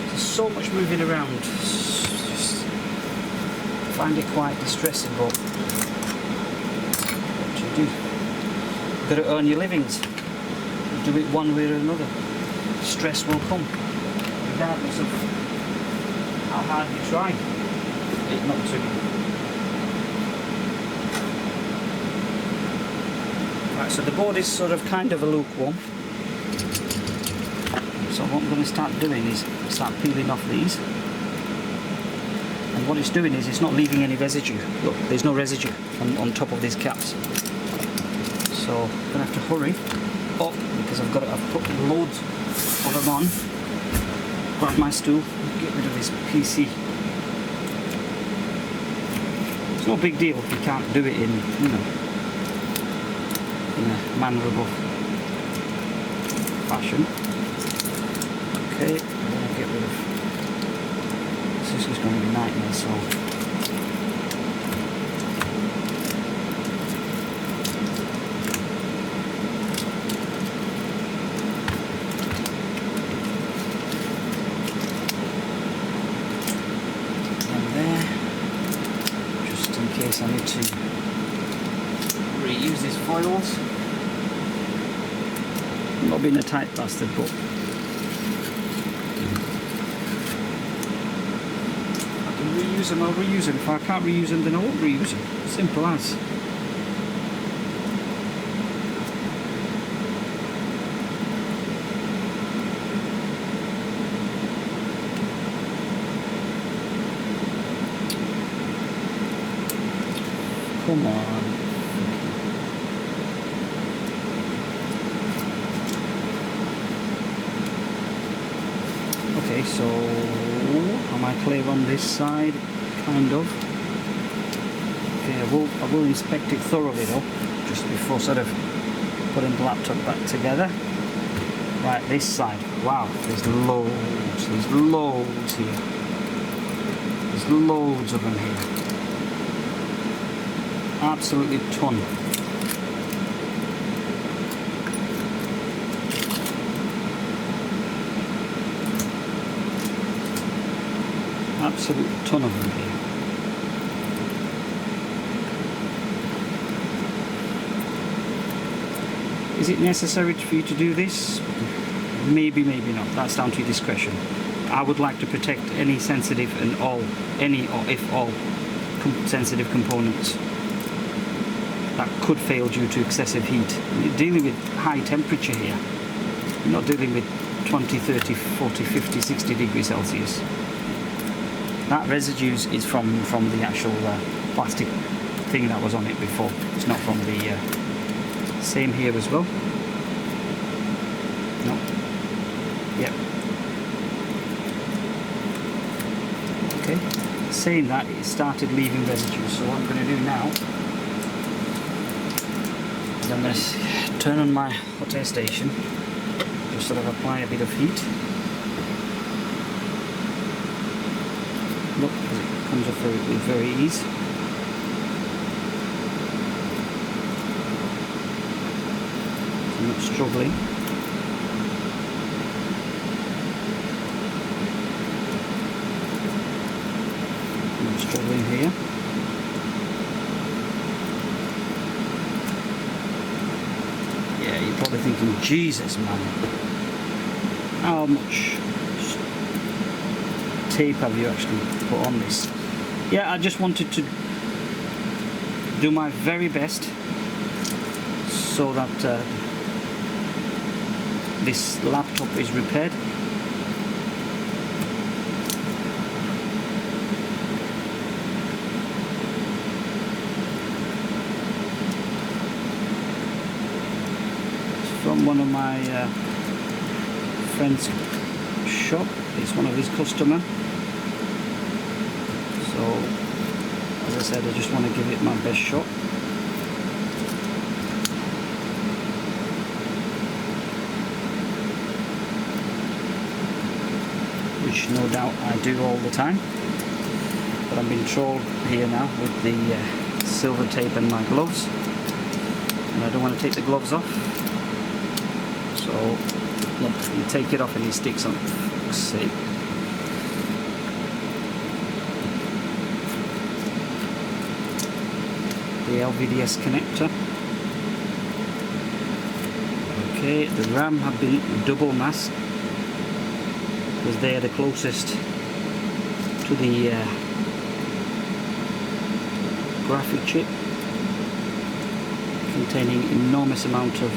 There's so much moving around, just find it quite distressing, but what do you do? You've got to earn your livings. You do it one way or another. Stress will come, regardless of how hard you try. It not to. Right, so the board is sort of kind of a lukewarm. So what I'm going to start doing is start peeling off these. And what it's doing is it's not leaving any residue. Look, there's no residue on top of these caps. So I'm going to have to hurry up because I've put loads of them on. Grab my stool, get rid of this PC. It's no big deal if you can't do it in, in a mannerable fashion. Okay, I'm going to get rid of this is going to be a nightmare, so I need to reuse these foils. I'm not being a tight bastard, but I can reuse them, I'll reuse them. If I can't reuse them, then I won't reuse them. Simple as. Come on. Okay, so am I clear on this side? Kind of. Okay, I will inspect it thoroughly though, just before sort of putting the laptop back together. Right, this side. Wow, there's loads here. There's loads of them here. Absolutely ton. Absolute ton of them here. Is it necessary for you to do this? Maybe, maybe not. That's down to your discretion. I would like to protect any sensitive and all, any or if all sensitive components that could fail due to excessive heat. You're dealing with high temperature here. You're not dealing with 20, 30, 40, 50, 60 degrees Celsius. That residue is from the actual plastic thing that was on it before. It's not from the... same here as well. No. Yep. Okay. Saying that, it started leaving residue. So what I'm going to do now is I'm going to turn on my hot air station, just sort of apply a bit of heat. Look, it comes off with very ease. I'm not struggling. I'm not struggling here. Yeah, you're probably thinking, Jesus man, how much tape have you actually put on this? Yeah, I just wanted to do my very best so that this laptop is repaired. It's from one of my friend's shop. It's one of his customers. So, as I said, I just want to give it my best shot. Which no doubt I do all the time, but I'm being trolled here now with the silver tape and my gloves, and I don't want to take the gloves off, so look, you take it off and it sticks on. Fuck's sake. The LVDS connector. Okay, the RAM have been double masked, because they are the closest to the graphic chip, containing enormous amount of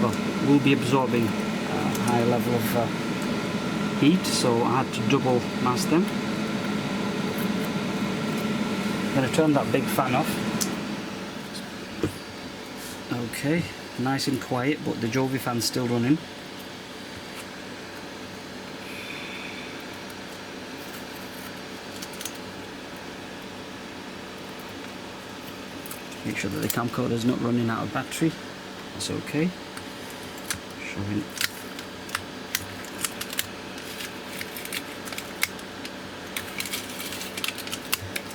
well, will be absorbing a high level of heat, so I had to double mask them. I'm going to turn that big fan off. Okay, nice and quiet, but the Jovi fan's still running. Make sure that the camcorder is not running out of battery. That's okay. Showing.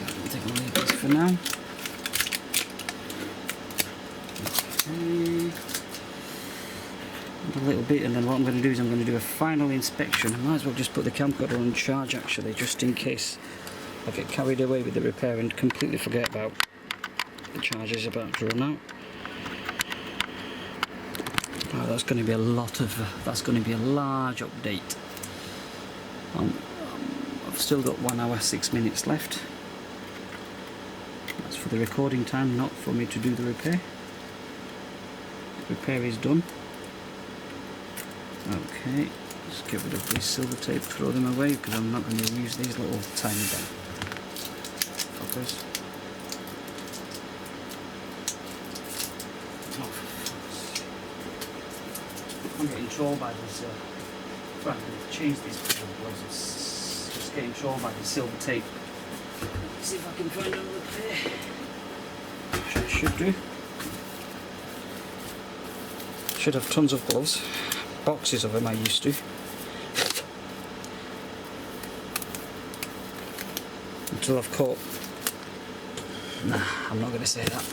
I think I'll leave this for now. Okay. A little bit, and then what I'm going to do is I'm going to do a final inspection. I might as well just put the camcorder on charge actually, just in case I get carried away with the repair and completely forget about the charge is about to run out. Oh, that's going to be a lot of. That's going to be a large update. I've still got 1 hour 6 minutes left. That's for the recording time, not for me to do the repair. The repair is done. Okay, just get rid of this silver tape, throw them away because I'm not going to use these little tiny fuckers. I'm getting trolled by this. Right, I've changed these because it's just getting trolled by the silver tape. Let's see if I can find another pair. Should do. Should have tons of gloves. Boxes of them I used to. Until I've caught. Nah, I'm not going to say that.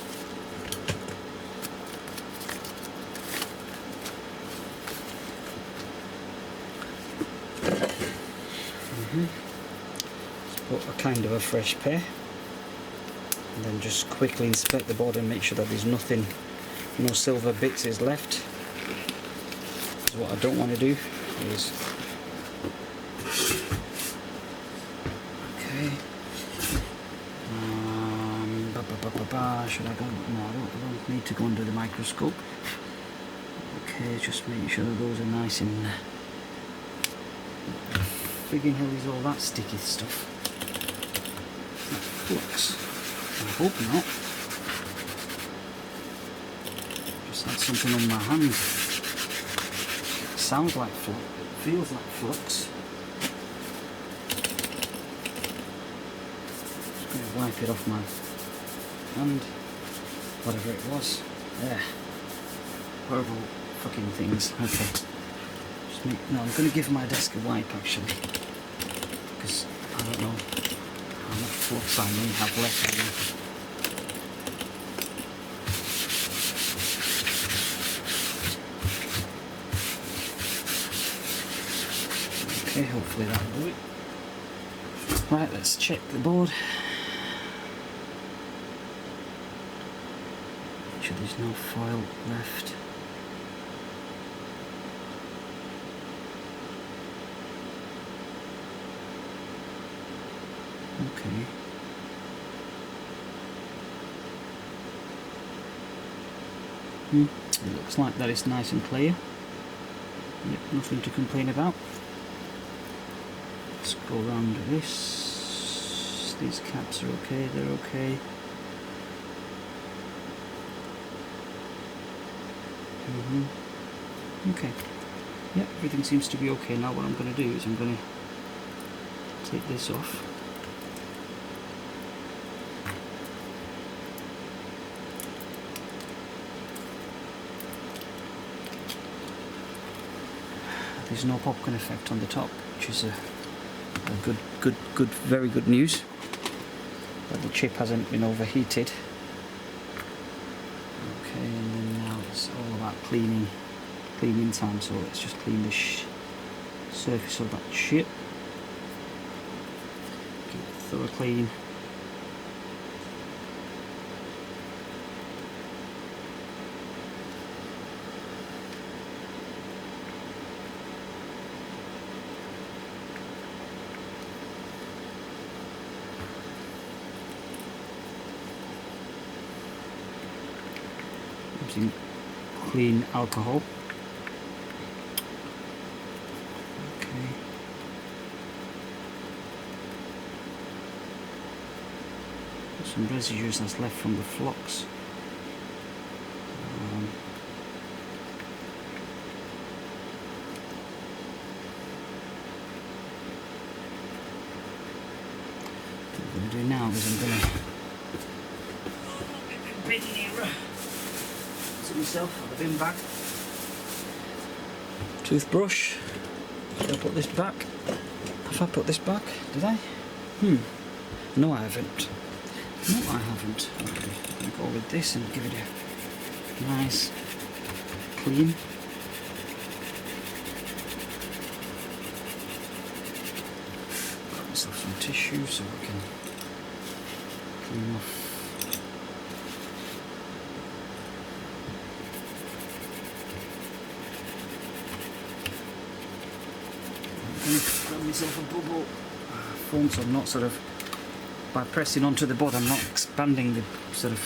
Let's put a kind of a fresh pair. And then just quickly inspect the board and make sure that there's nothing, no silver bits is left. What I don't want to do is okay. Should I go? No, I don't need to go under the microscope. Okay, just make sure those are nice and. Friggin' hell is all that sticky stuff? That flux. I hope not. Just had something on my hand. Sounds like flux, it feels like flux. Just going to wipe it off my hand, whatever it was. There. Horrible fucking things. Okay. No, I'm going to give my desk a wipe actually, because I don't know how much flux I may have left in it. Okay, hopefully that'll do it. Right, let's check the board. Make sure there's no foil left. Okay. It looks like that is nice and clear. Yep, nothing to complain about. Let's go around this. These caps are okay, they're okay. Okay. Yep, everything seems to be okay. Now what I'm going to do is I'm going to take this off. There's no popcorn effect on the top, which is a very good news. But the chip hasn't been overheated. Okay, and then now it's all about cleaning time. So let's just clean the surface of that chip. Give it a thorough clean. Using clean alcohol. Okay. Some residues that's left from the flux. What I'm going to do now is I'm going to bend to myself on the bin bag. Toothbrush. Did I put this back? Have I put this back? Did I? No, I haven't. No, I haven't. Okay, I'll go with this and give it a nice clean. Got myself some tissue so I can clean off. I'm going to grab myself a bubble foam so I'm not sort of, by pressing onto the board, I'm not expanding the sort of,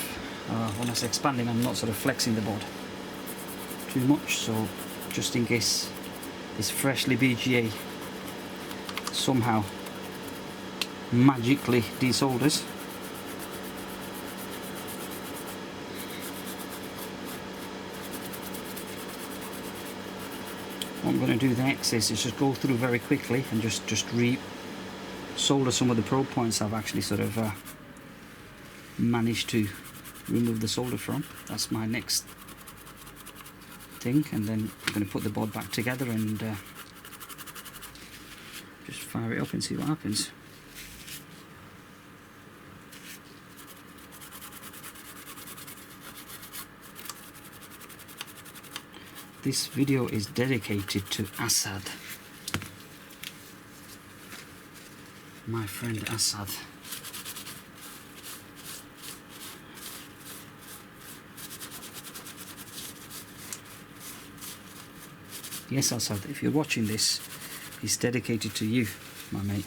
when I say expanding, I'm not sort of flexing the board too much, so just in case this freshly BGA somehow magically desolders. What I'm going to do next is just go through very quickly and just solder some of the probe points I've actually sort of managed to remove the solder from. That's my next thing, and then I'm going to put the board back together and just fire it up and see what happens. This video is dedicated to Assad, my friend Assad. Yes, Assad, if you're watching this, it's dedicated to you, my mate.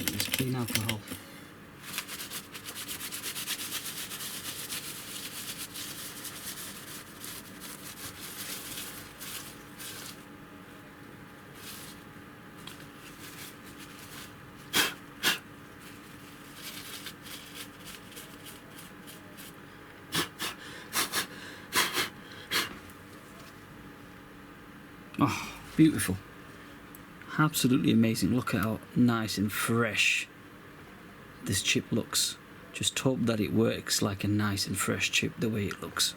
It's clean alcohol. Oh, beautiful. Absolutely amazing. Look at how nice and fresh this chip looks. Just hope that it works like a nice and fresh chip the way it looks.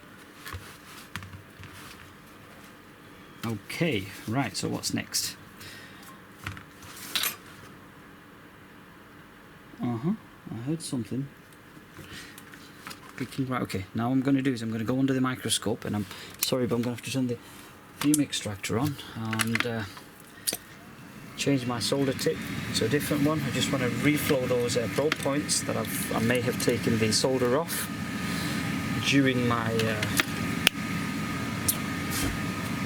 Okay, right, so what's next? I heard something. Right, okay, now what I'm going to do is I'm going to go under the microscope, and I'm sorry, but I'm going to have to turn the fume extractor on and change my solder tip to a different one. I just want to reflow those probe points that I may have taken the solder off during my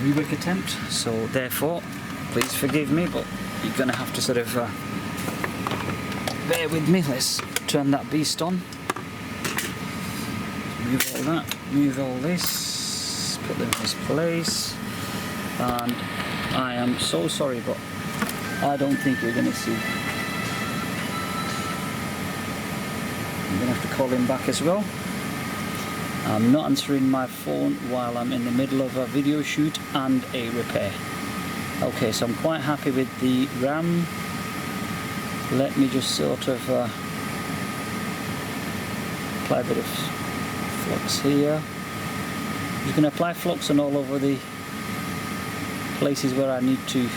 rework attempt, so therefore please forgive me, but you're going to have to sort of bear with me. Let's turn that beast on. Move all that, move all this, put them in this place. And I am so sorry, but I don't think you're going to see. I'm going to have to call him back as well. I'm not answering my phone while I'm in the middle of a video shoot and a repair. Okay, so I'm quite happy with the RAM. Let me just sort of apply a bit of flux here. I'm just going to apply flux on all over the places where I need to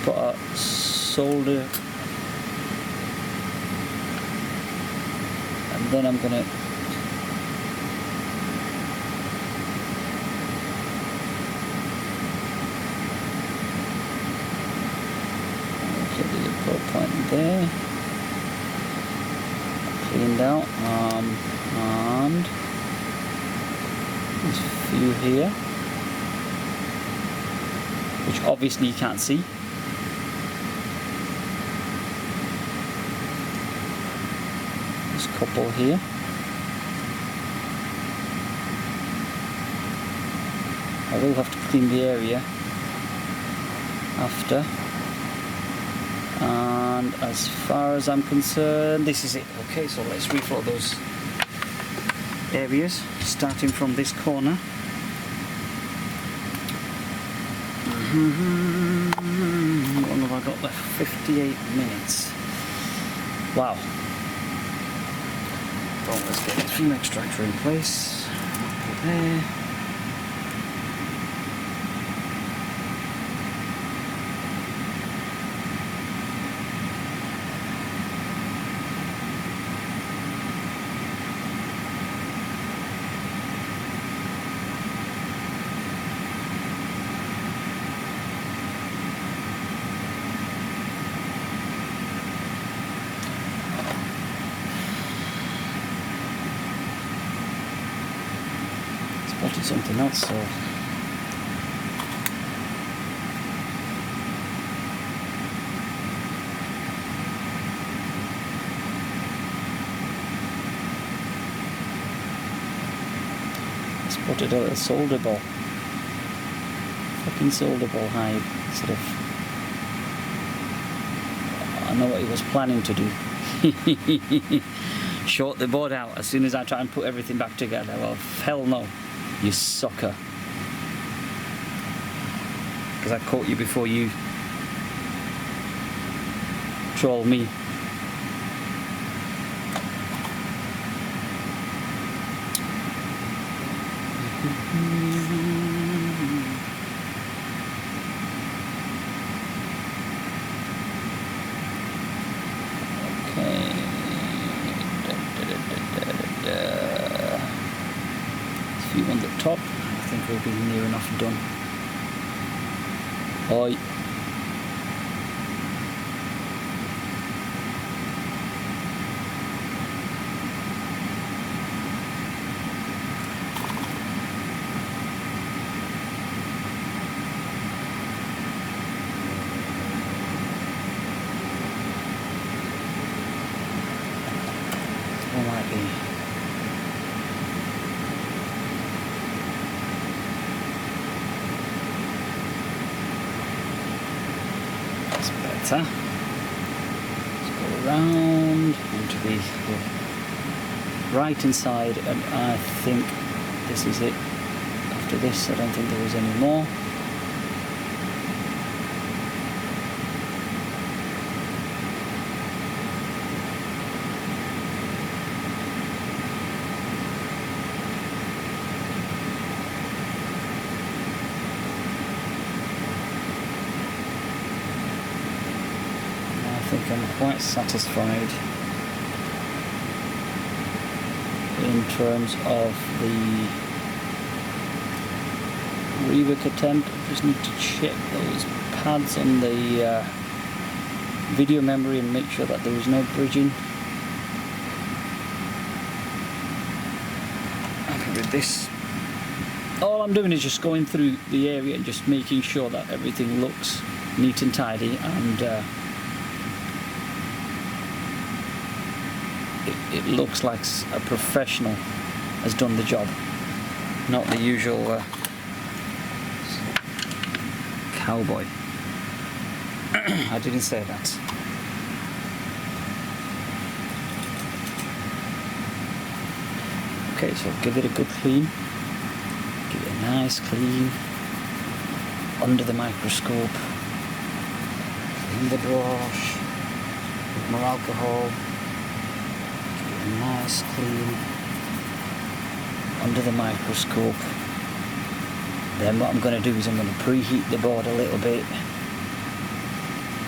put a solder, and then I'm going to there's a probe point there, cleaned out, and there's a few here which obviously you can't see. There's a couple here. I will have to clean the area after. And as far as I'm concerned, this is it. Okay, so let's reflow those areas, starting from this corner. What long have I got left? 58 minutes. Wow. Well, let's get the fume extractor in place. Put it there. Spotted something else, so spotted a little solder ball. Fucking solder ball hide. Sort of. I know what he was planning to do. Short the board out as soon as I try and put everything back together. Well, hell no. You sucker. Because I caught you before you troll me. Okay. Few on the top. I think we'll be near enough done. Oi. Or might be. Better. Let's go around into the right inside, and I think this is it. After this, I don't think there is any more. I think I'm quite satisfied in terms of the rework attempt. I just need to check those pads on the video memory and make sure that there is no bridging. Happy with this. All I'm doing is just going through the area and just making sure that everything looks neat and tidy, and it looks like a professional has done the job, not the usual cowboy. I didn't say that. Okay, so give it a good clean. Give it a nice clean under the microscope. Clean the brush with more alcohol. Nice clean under the microscope. Then what I'm going to do is I'm going to preheat the board a little bit,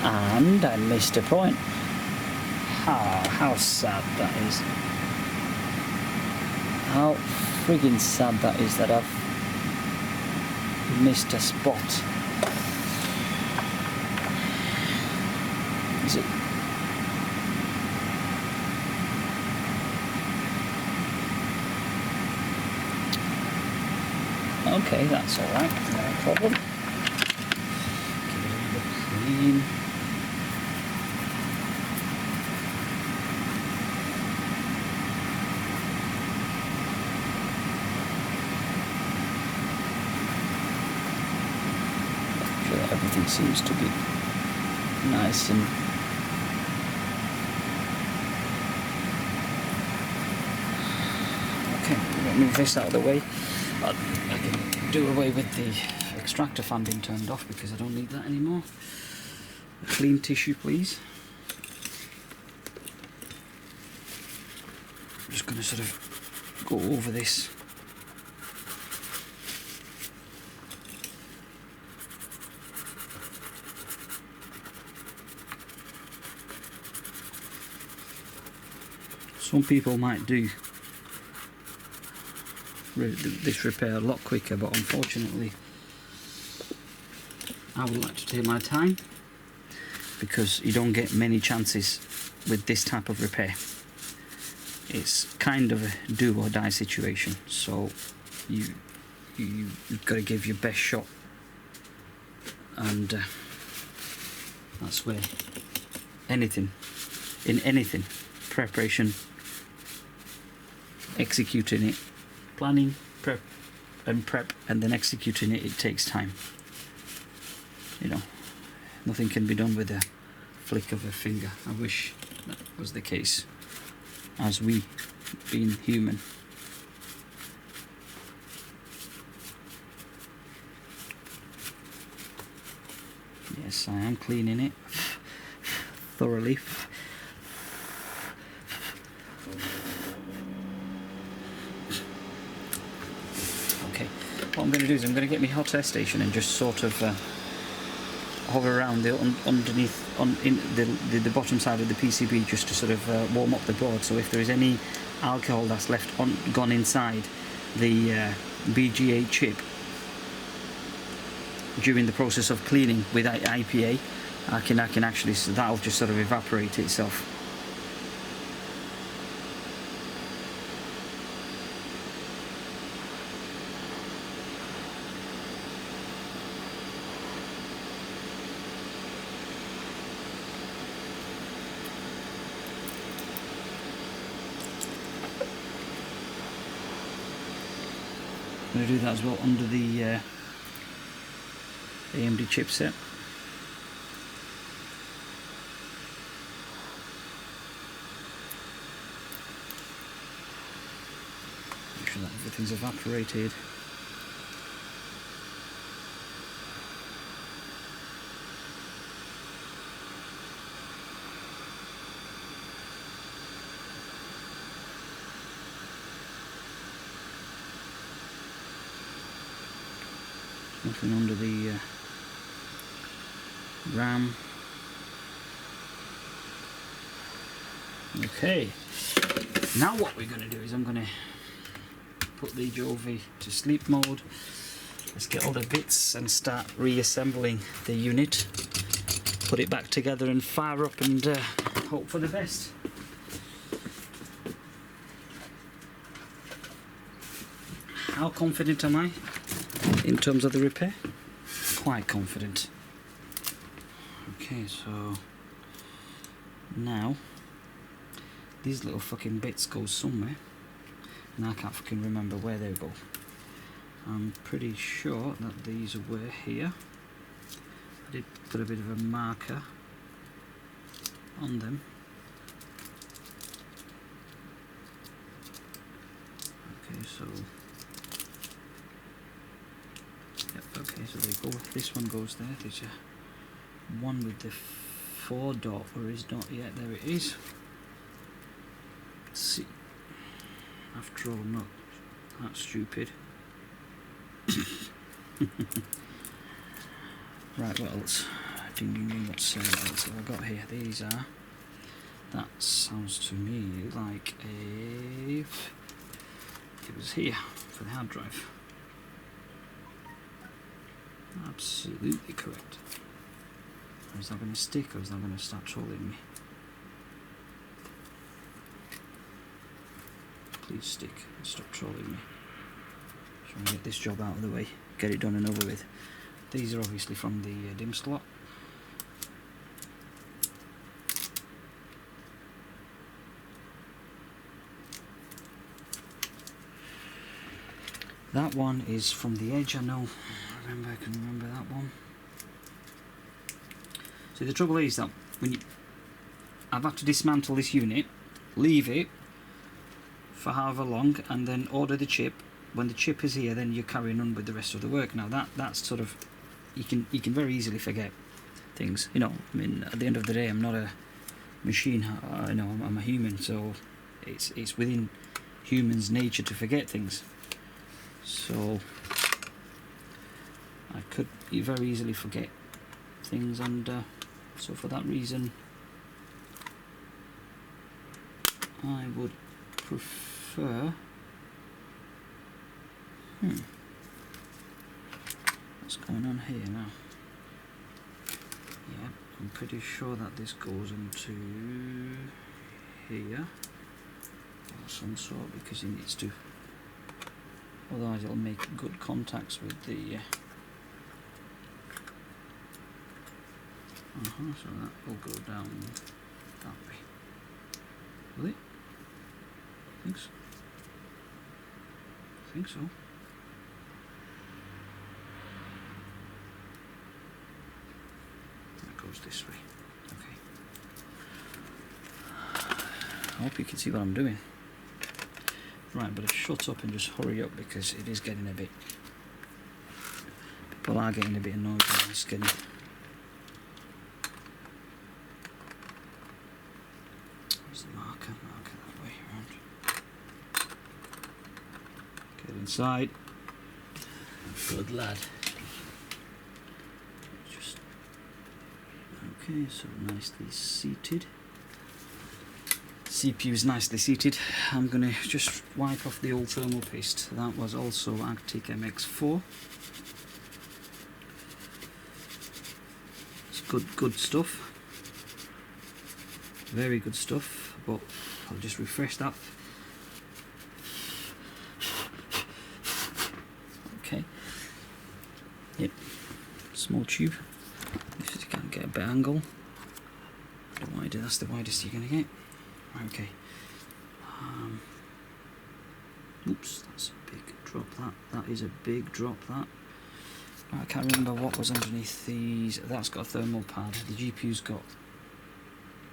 and I missed a point. How sad that is. How friggin' sad that is that I've missed a spot. Is it? Okay, that's alright, no problem. Give it a little clean. Sure that everything seems to be nice and okay. I'm going to move this out of the way. I can do away with the extractor fan being turned off because I don't need that anymore. A clean tissue, please. just going to sort of go over this. Some people might do this repair a lot quicker, but unfortunately I would like to take my time, because you don't get many chances with this type of repair. It's kind of a do or die situation, so you've got to give your best shot, and that's where anything, preparation, executing it, planning, prep, and then executing it, it takes time. You know, nothing can be done with a flick of a finger. I wish that was the case, as we, being human. Yes, I am cleaning it thoroughly. Okay, what I'm going to do is I'm going to get my hot air station and just sort of hover around underneath the bottom side of the PCB, just to sort of warm up the board. So if there is any alcohol that's gone inside the BGA chip during the process of cleaning with IPA, I can actually, that'll just sort of evaporate itself. I'm going to do that as well under the AMD chipset. Make sure that everything's evaporated. Nothing under the RAM. Okay, now what we're going to do is I'm going to put the Jovi to sleep mode. Let's get all the bits and start reassembling the unit, put it back together and fire up, and hope for the best. How confident am I in terms of the repair? Quite confident. Okay, so now these little fucking bits go somewhere, and I can't fucking remember where they go. I'm pretty sure that these were here. I did put a bit of a marker on them. Okay, so yep, okay, so they go, this one goes there. There's a one with the 4 dot, or is not yet, there it is. Let's see, after all, I'm not that stupid. Right, what else? What's have I got here? These are, that sounds to me like a, it was here for the hard drive. Absolutely correct. Or is that going to stick, or is that going to start trolling me? Please stick and stop trolling me. Trying to get this job out of the way, get it done and over with. These are obviously from the DIMM slot. That one is from the edge, I know. I can remember that one. So the trouble is that when I've had to dismantle this unit, leave it for however long, and then order the chip. When the chip is here, then you're carrying on with the rest of the work. Now that's sort of, you can very easily forget things. You know, I mean, at the end of the day, I'm not a machine. You know, I'm a human, so it's within humans' nature to forget things. So I could very easily forget things, and so for that reason I would prefer what's going on here now? Yeah, I'm pretty sure that this goes into here or some sort, because it needs to, otherwise it'll make good contacts with the so that will go down that way. Will it? I think so. I think so. That goes this way. Okay. I hope you can see what I'm doing. Right, but shut up and just hurry up, because it is getting a bit, people are getting a bit annoyed by this getting. Where's the marker? Marker that way around. Get inside. Good lad. Just okay, so nicely seated. CPU is nicely seated. I'm going to just wipe off the old thermal paste. That was also Arctic MX4. It's good stuff. Very good stuff. But I'll just refresh that. Okay. Yep. Small tube. If you can't get a better angle. That's the widest you're going to get. Okay. Oops, that's a big drop. That is a big drop. That. I can't remember what was underneath these. That's got a thermal pad. The GPU's got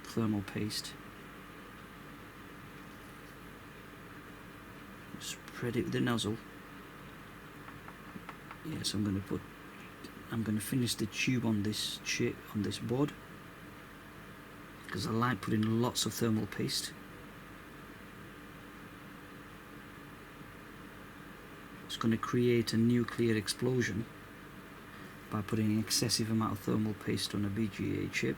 thermal paste. Spread it with the nozzle. Yes, I'm going to finish the tube on this chip, on this board, because I like putting lots of thermal paste. It's going to create a nuclear explosion by putting an excessive amount of thermal paste on a BGA chip.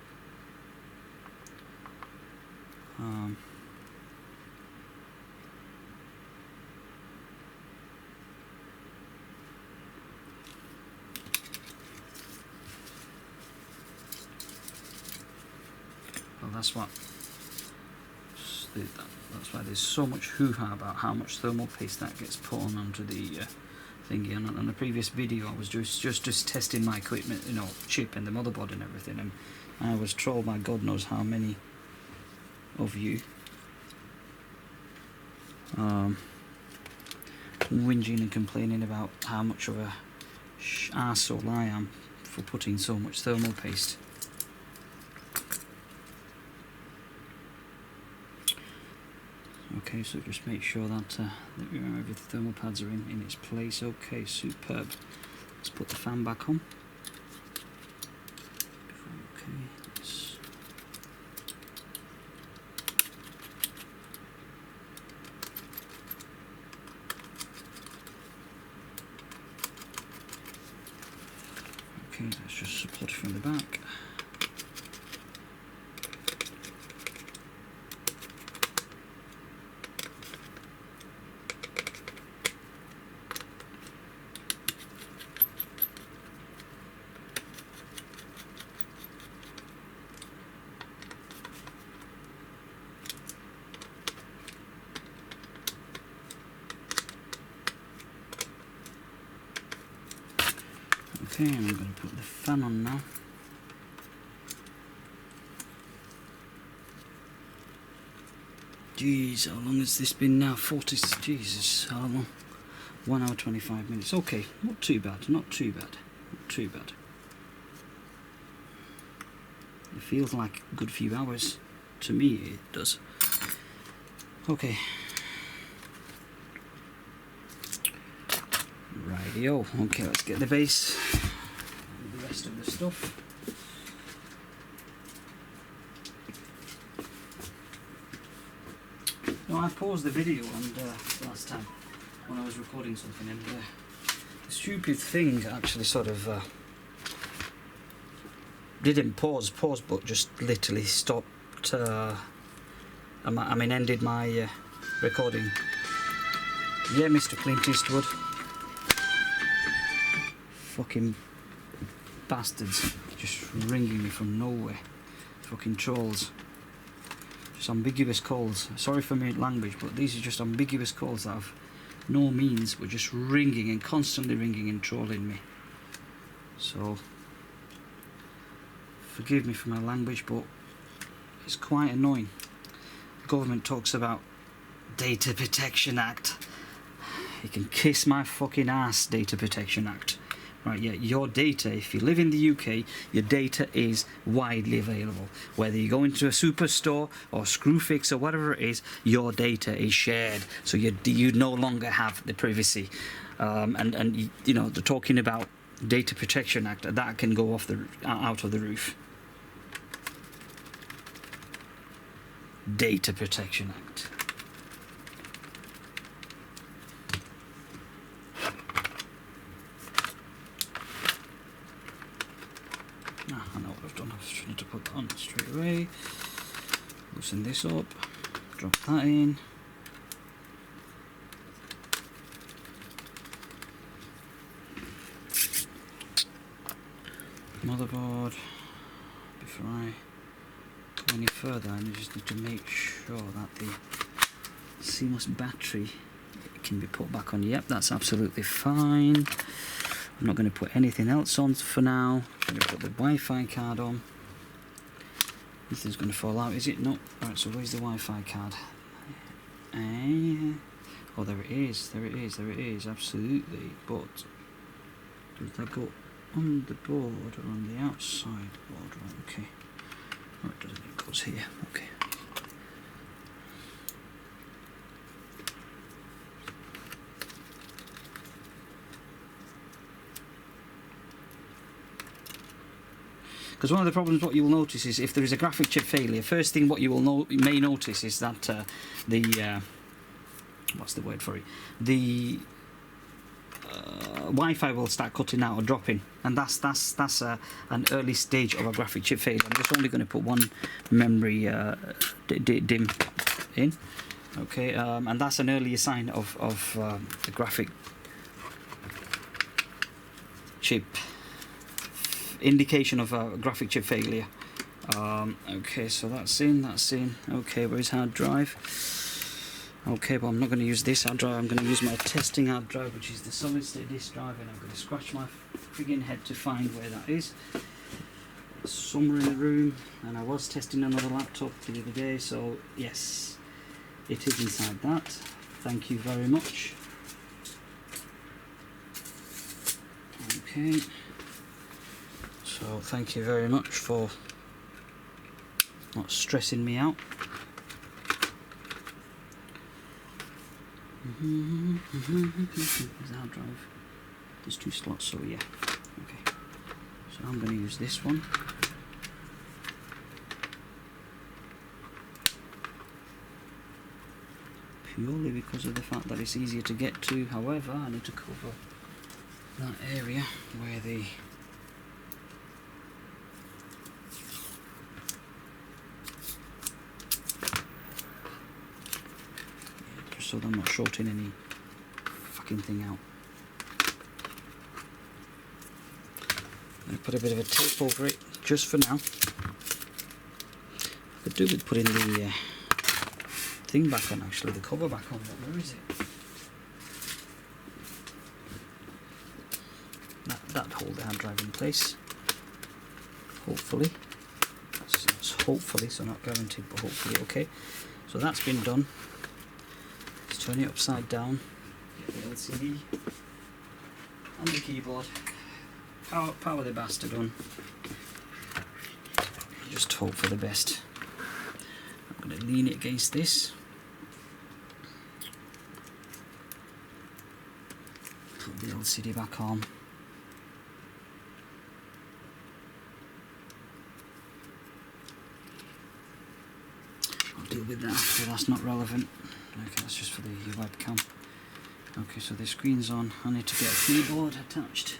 Well, that's why there's so much hoo-ha about how much thermal paste that gets put on onto the thingy. And on the previous video I was just testing my equipment, you know, chip and the motherboard and everything, and I was trolled by God knows how many of you whinging and complaining about how much of a arsehole I am for putting so much thermal paste. Okay, so just make sure that the thermal pads are in its place. Okay, superb. Let's put the fan back on. Okay, let's just support it from the back. Okay, and I'm going to put the fan on now. Jeez, how long has this been now? 40, Jesus, how long? 1 hour 25 minutes. Okay, not too bad, not too bad, not too bad. It feels like a good few hours. To me, it does. Okay. Rightio. Okay, let's get the base and the rest of the stuff. No, I paused the video and last time when I was recording something, and the stupid thing actually sort of didn't pause, but just literally stopped. I mean, ended my recording. Yeah, Mr. Clint Eastwood. Fucking bastards, just ringing me from nowhere. Fucking trolls. Just ambiguous calls. Sorry for my language, but these are just ambiguous calls that have no means, but just ringing and constantly ringing and trolling me. So, forgive me for my language, but it's quite annoying. The government talks about Data Protection Act. You can kiss my fucking ass, Data Protection Act. Right, yeah, your data, if you live in the UK, your data is widely available. Whether you go into a superstore or Screwfix or whatever it is, your data is shared. So you no longer have the privacy. And you know, they're talking about Data Protection Act, that can go off out of the roof. Data Protection Act. I know what I've done. I was trying to put that on straight away. Loosen this up. Drop that in. Motherboard. Before I go any further, I just need to make sure that the CMOS battery can be put back on. Yep, that's absolutely fine. I'm not going to put anything else on for now. I'm going to put the Wi-Fi card on. Nothing's going to fall out, is it? No. Right, so where's the Wi-Fi card? Oh, there it is. There it is. There it is. Absolutely. But does that go on the board or on the outside board? Right, okay. Oh, it doesn't. It goes here. Okay. Because one of the problems, what you will notice is if there is a graphic chip failure, first thing what you will may notice is that the what's the word for it? The Wi-Fi will start cutting out or dropping, and that's an early stage of a graphic chip failure. I'm just only going to put one memory DIMM in, okay, and that's an earlier sign of the graphic chip. Indication of a graphic chip failure. Okay, so that's in. Okay, where's hard drive? Okay, but I'm not going to use this hard drive. I'm going to use my testing hard drive, which is the solid state disk drive, and I'm going to scratch my friggin' head to find where that is. It's somewhere in the room, and I was testing another laptop the other day, so yes, it is inside that. Thank you very much. Okay. So thank you very much for not stressing me out. There's the hard drive. There's 2 slots, so yeah. Okay. So I'm going to use this one. Purely because of the fact that it's easier to get to. However, I need to cover that area where the so that I'm not shorting any fucking thing out. I'm going to put a bit of a tape over it just for now. I could do with putting the thing back on, actually, the cover back on, but where is it? That'd hold the hard drive in place. Hopefully. That's hopefully, so not guaranteed, but hopefully. Okay, so that's been done. Turn it upside down, get the LCD and the keyboard, power the bastard on, just hope for the best. I'm going to lean it against this, put the LCD back on. I'll deal with that, so that's not relevant. Okay, that's just for the webcam. Okay, so the screen's on. I need to get a keyboard attached.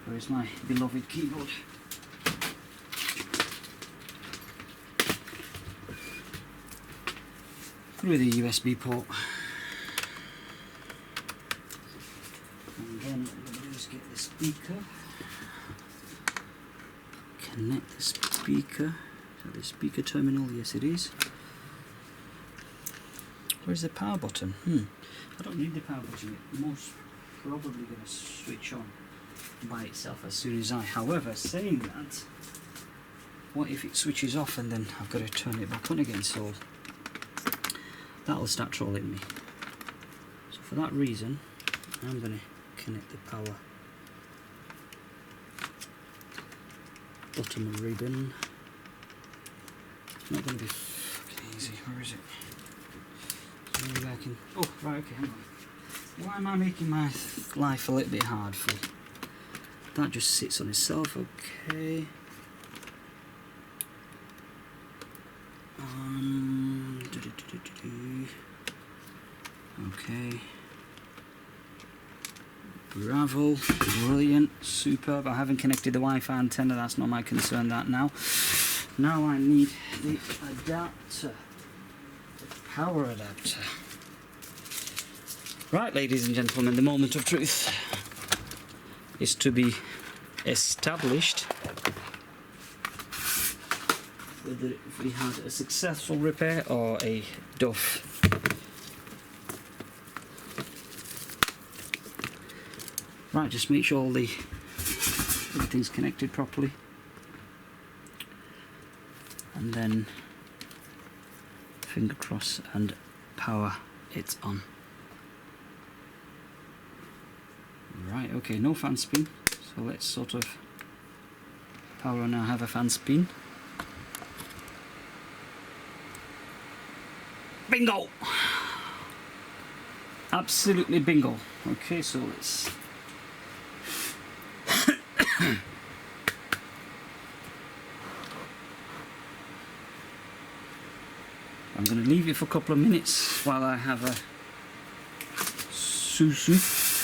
Where is my beloved keyboard? Through the USB port. And then what I'm going to do is get the speaker. Connect the speaker. So the speaker terminal, yes it is. Where's the power button? I don't need the power button. It's most probably going to switch on by itself as soon as however, saying that, what if it switches off and then I've got to turn it back on again? So that'll start trolling me. So for that reason, I'm going to connect the power bottom ribbon. It's not going to be fucking easy. Where is it? Maybe I can. Oh, right, okay, hang on. Why am I making my life a little bit hard for? That just sits on itself, okay. Okay. Bravo, brilliant, superb. I haven't connected the Wi-Fi antenna, that's not my concern, that now. Now I need the adapter. Power adapter. Right, ladies and gentlemen, the moment of truth is to be established whether we had a successful repair or a duff. Right, just make sure everything's connected properly, and then finger cross and power it on. Right, okay, no fan spin, so let's sort of power on. Now have a fan spin. Bingo! Absolutely bingo. Okay, so let's I'm going to leave it for a couple of minutes while I have a susu.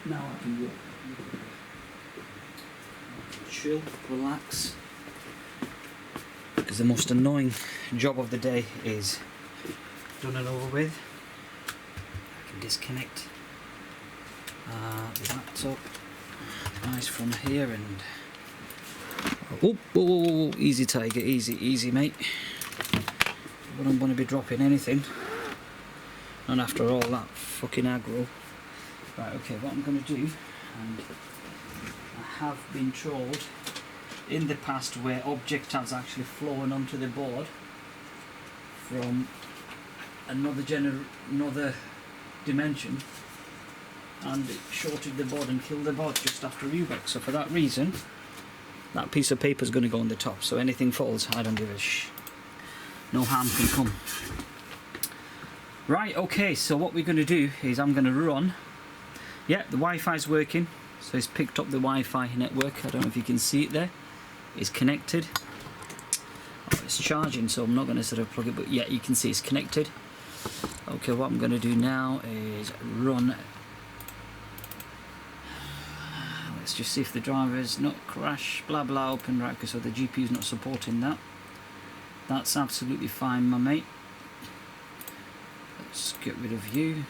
Now I can walk. Chill, relax. Because the most annoying job of the day is done and over with. I can disconnect the laptop device from here and oh, whoa, whoa, whoa, easy tiger, easy mate. I don't want to be dropping anything, and after all that fucking aggro. Right, okay, what I'm going to do, and I have been trolled in the past where object has actually flown onto the board from another dimension, and it shorted the board and killed the board just after rework. So for that reason, that piece of paper is going to go on the top, so anything falls, I don't give a no harm can come. Right, okay, so what we're going to do is I'm going to run, yeah, the Wi-Fi's working, so it's picked up the Wi-Fi network. I don't know if you can see it there. It's connected. Oh, it's charging, so I'm not going to sort of plug it, but yeah, you can see it's connected. Okay, what I'm going to do now is run. Let's just see if the driver's not crash, blah blah, open right, so the GPU's not supporting that. That's absolutely fine, my mate. Let's get rid of you.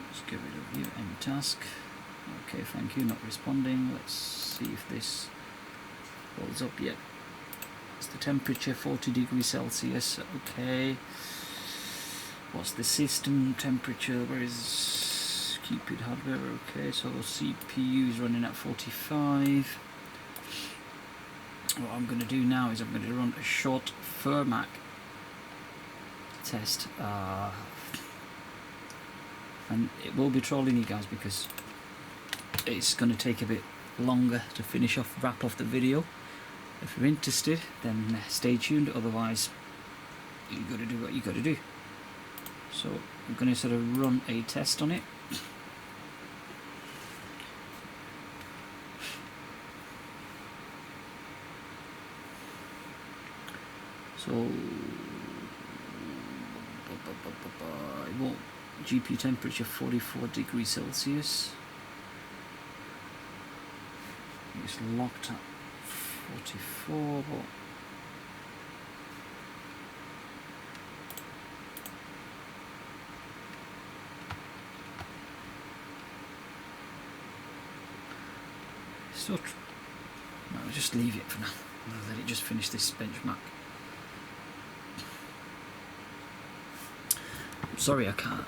Let's get rid of you, end task. Okay, thank you, not responding. Let's see if this holds up yet. It's the temperature, 40 degrees Celsius. Okay. What's the system temperature? Where is keep it hardware? Okay, so CPU is running at 45. What I'm going to do now is I'm going to run a short Refurb test, and it will be trolling you guys because it's going to take a bit longer to finish off, wrap off the video. If you're interested, then stay tuned, otherwise you've got to do what you got to do. So I'm going to sort of run a test on it. So GPU temperature 44 degrees Celsius. It's locked at 44. So no, I'll just leave it for now. I'll let it just finish this benchmark. Sorry, I can't.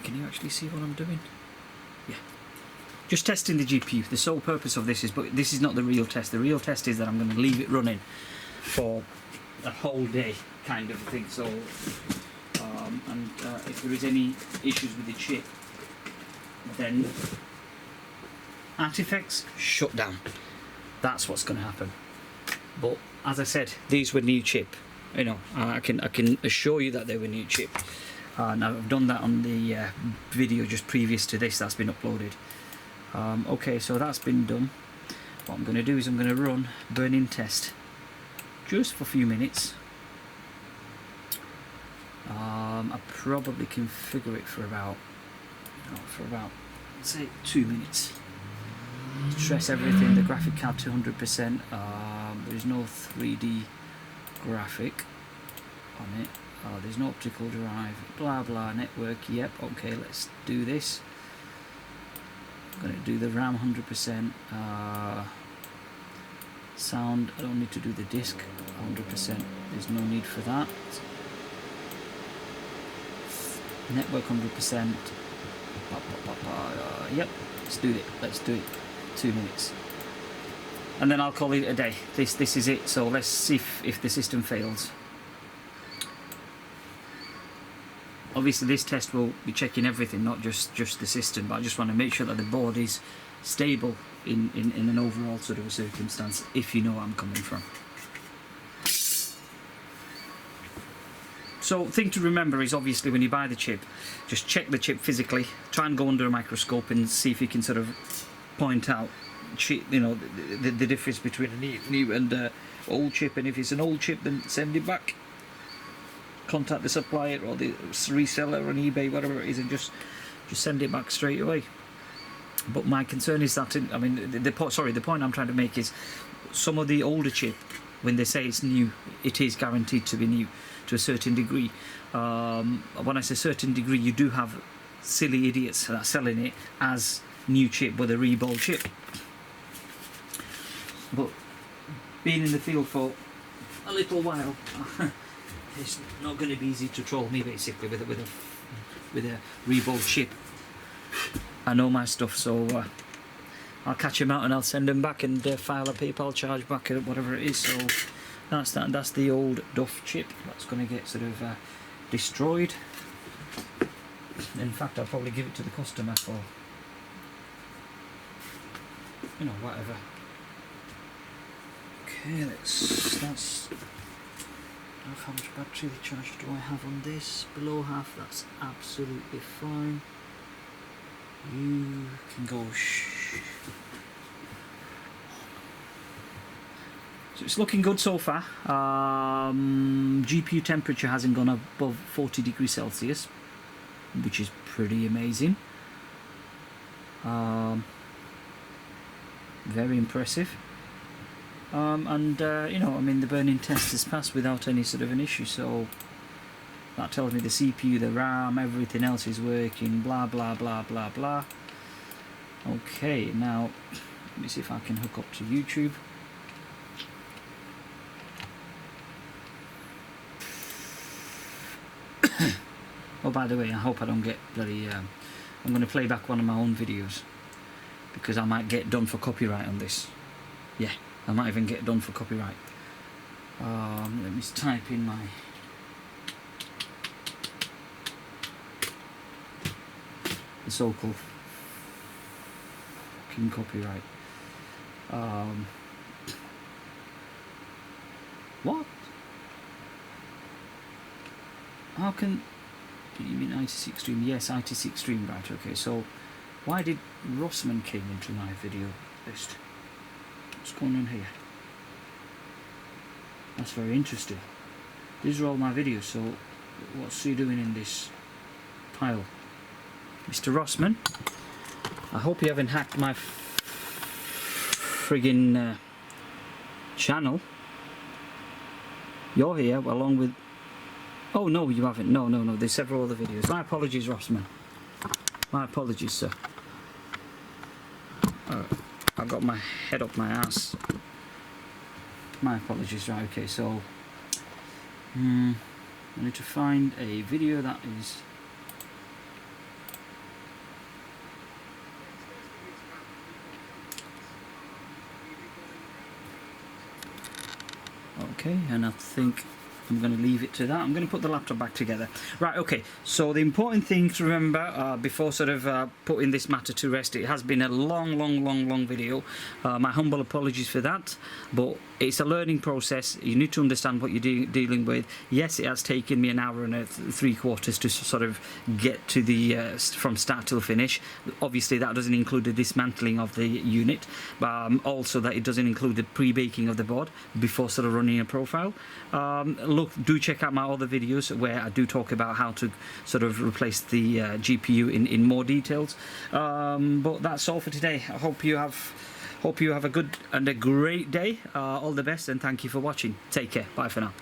Can you actually see what I'm doing? Yeah. Just testing the GPU. The sole purpose of this is, but this is not the real test. The real test is that I'm going to leave it running for a whole day, kind of thing. So, if there is any issues with the chip, then artifacts shut down. That's what's going to happen. But as I said, these were new chip. You know, I can assure you that they were new chip. Now I've done that on the video just previous to this that's been uploaded. Okay, so that's been done. What I'm going to do is I'm going to run burn-in test just for a few minutes. I'll probably configure it for about let's say 2 minutes. Stress everything. The graphic card 200%. There's no 3D graphic on it. There's no optical drive, blah blah, network, yep, okay, let's do this. I'm going to do the RAM 100%, sound, I don't need to do the disc 100%, there's no need for that. Network 100%, yep, let's do it, 2 minutes. And then I'll call it a day. This is it, so let's see if the system fails. Obviously this test will be checking everything, not just the system, but I just want to make sure that the board is stable in an overall sort of a circumstance, if you know where I'm coming from. So thing to remember is obviously when you buy the chip, just check the chip physically, try and go under a microscope and see if you can sort of point out, you know, the difference between a new and old chip, and if it's an old chip then send it back. Contact the supplier or the reseller on eBay, whatever it is, and just send it back straight away. But my concern is that, the point I'm trying to make is some of the older chip, when they say it's new, it is guaranteed to be new to a certain degree. When I say certain degree, you do have silly idiots that are selling it as new chip with a Reballed chip. But being in the field for a little while, it's not going to be easy to troll me basically with a Reballed chip. I know my stuff, so I'll catch them out and I'll send them back and file a PayPal charge back or whatever it is. So that's that. That's the old Duff chip. That's going to get sort of destroyed. In fact, I'll probably give it to the customer for, you know, whatever. Okay, that's how much battery charge do I have on this? Below half. That's absolutely fine. You can go. So it's looking good so far. GPU temperature hasn't gone above 40 degrees Celsius, which is pretty amazing. Very impressive. And you know, I mean, the burn-in test has passed without any sort of an issue, so that tells me the CPU, the RAM, everything else is working, blah blah blah blah blah. Okay, now let me see if I can hook up to YouTube. Oh, by the way, I hope I don't get bloody I'm going to play back one of my own videos, because I might get done for copyright on this. Yeah, I might even get done for copyright. Let me just type in my... the so-called fucking copyright. What? How can... You mean IT6 stream? Yes, IT6 stream, right, okay. So, why did Rossman came into my video list? What's going on here? That's very interesting. These are all my videos, so what's he doing in this pile? Mr. Rossman, I hope you haven't hacked my friggin' channel. You're here along with... Oh no, you haven't. No, no, no. There's several other videos. My apologies, Rossman. My apologies, sir. I've got my head up my ass. My apologies. Right, okay, so... I need to find a video that is... Okay, and I think I'm going to leave it to that. I'm going to put the laptop back together. Right, okay, so the important thing to remember before sort of putting this matter to rest, it has been a long video. My humble apologies for that, but it's a learning process. You need to understand what you're dealing with. Yes, it has taken me an hour and 3/4 to sort of get to the from start till finish. Obviously, that doesn't include the dismantling of the unit, but also that it doesn't include the pre-baking of the board before sort of running a profile. Look, do check out my other videos where I do talk about how to sort of replace the GPU in more details. But that's all for today. I hope you have a good and a great day. All the best, and thank you for watching. Take care. Bye for now.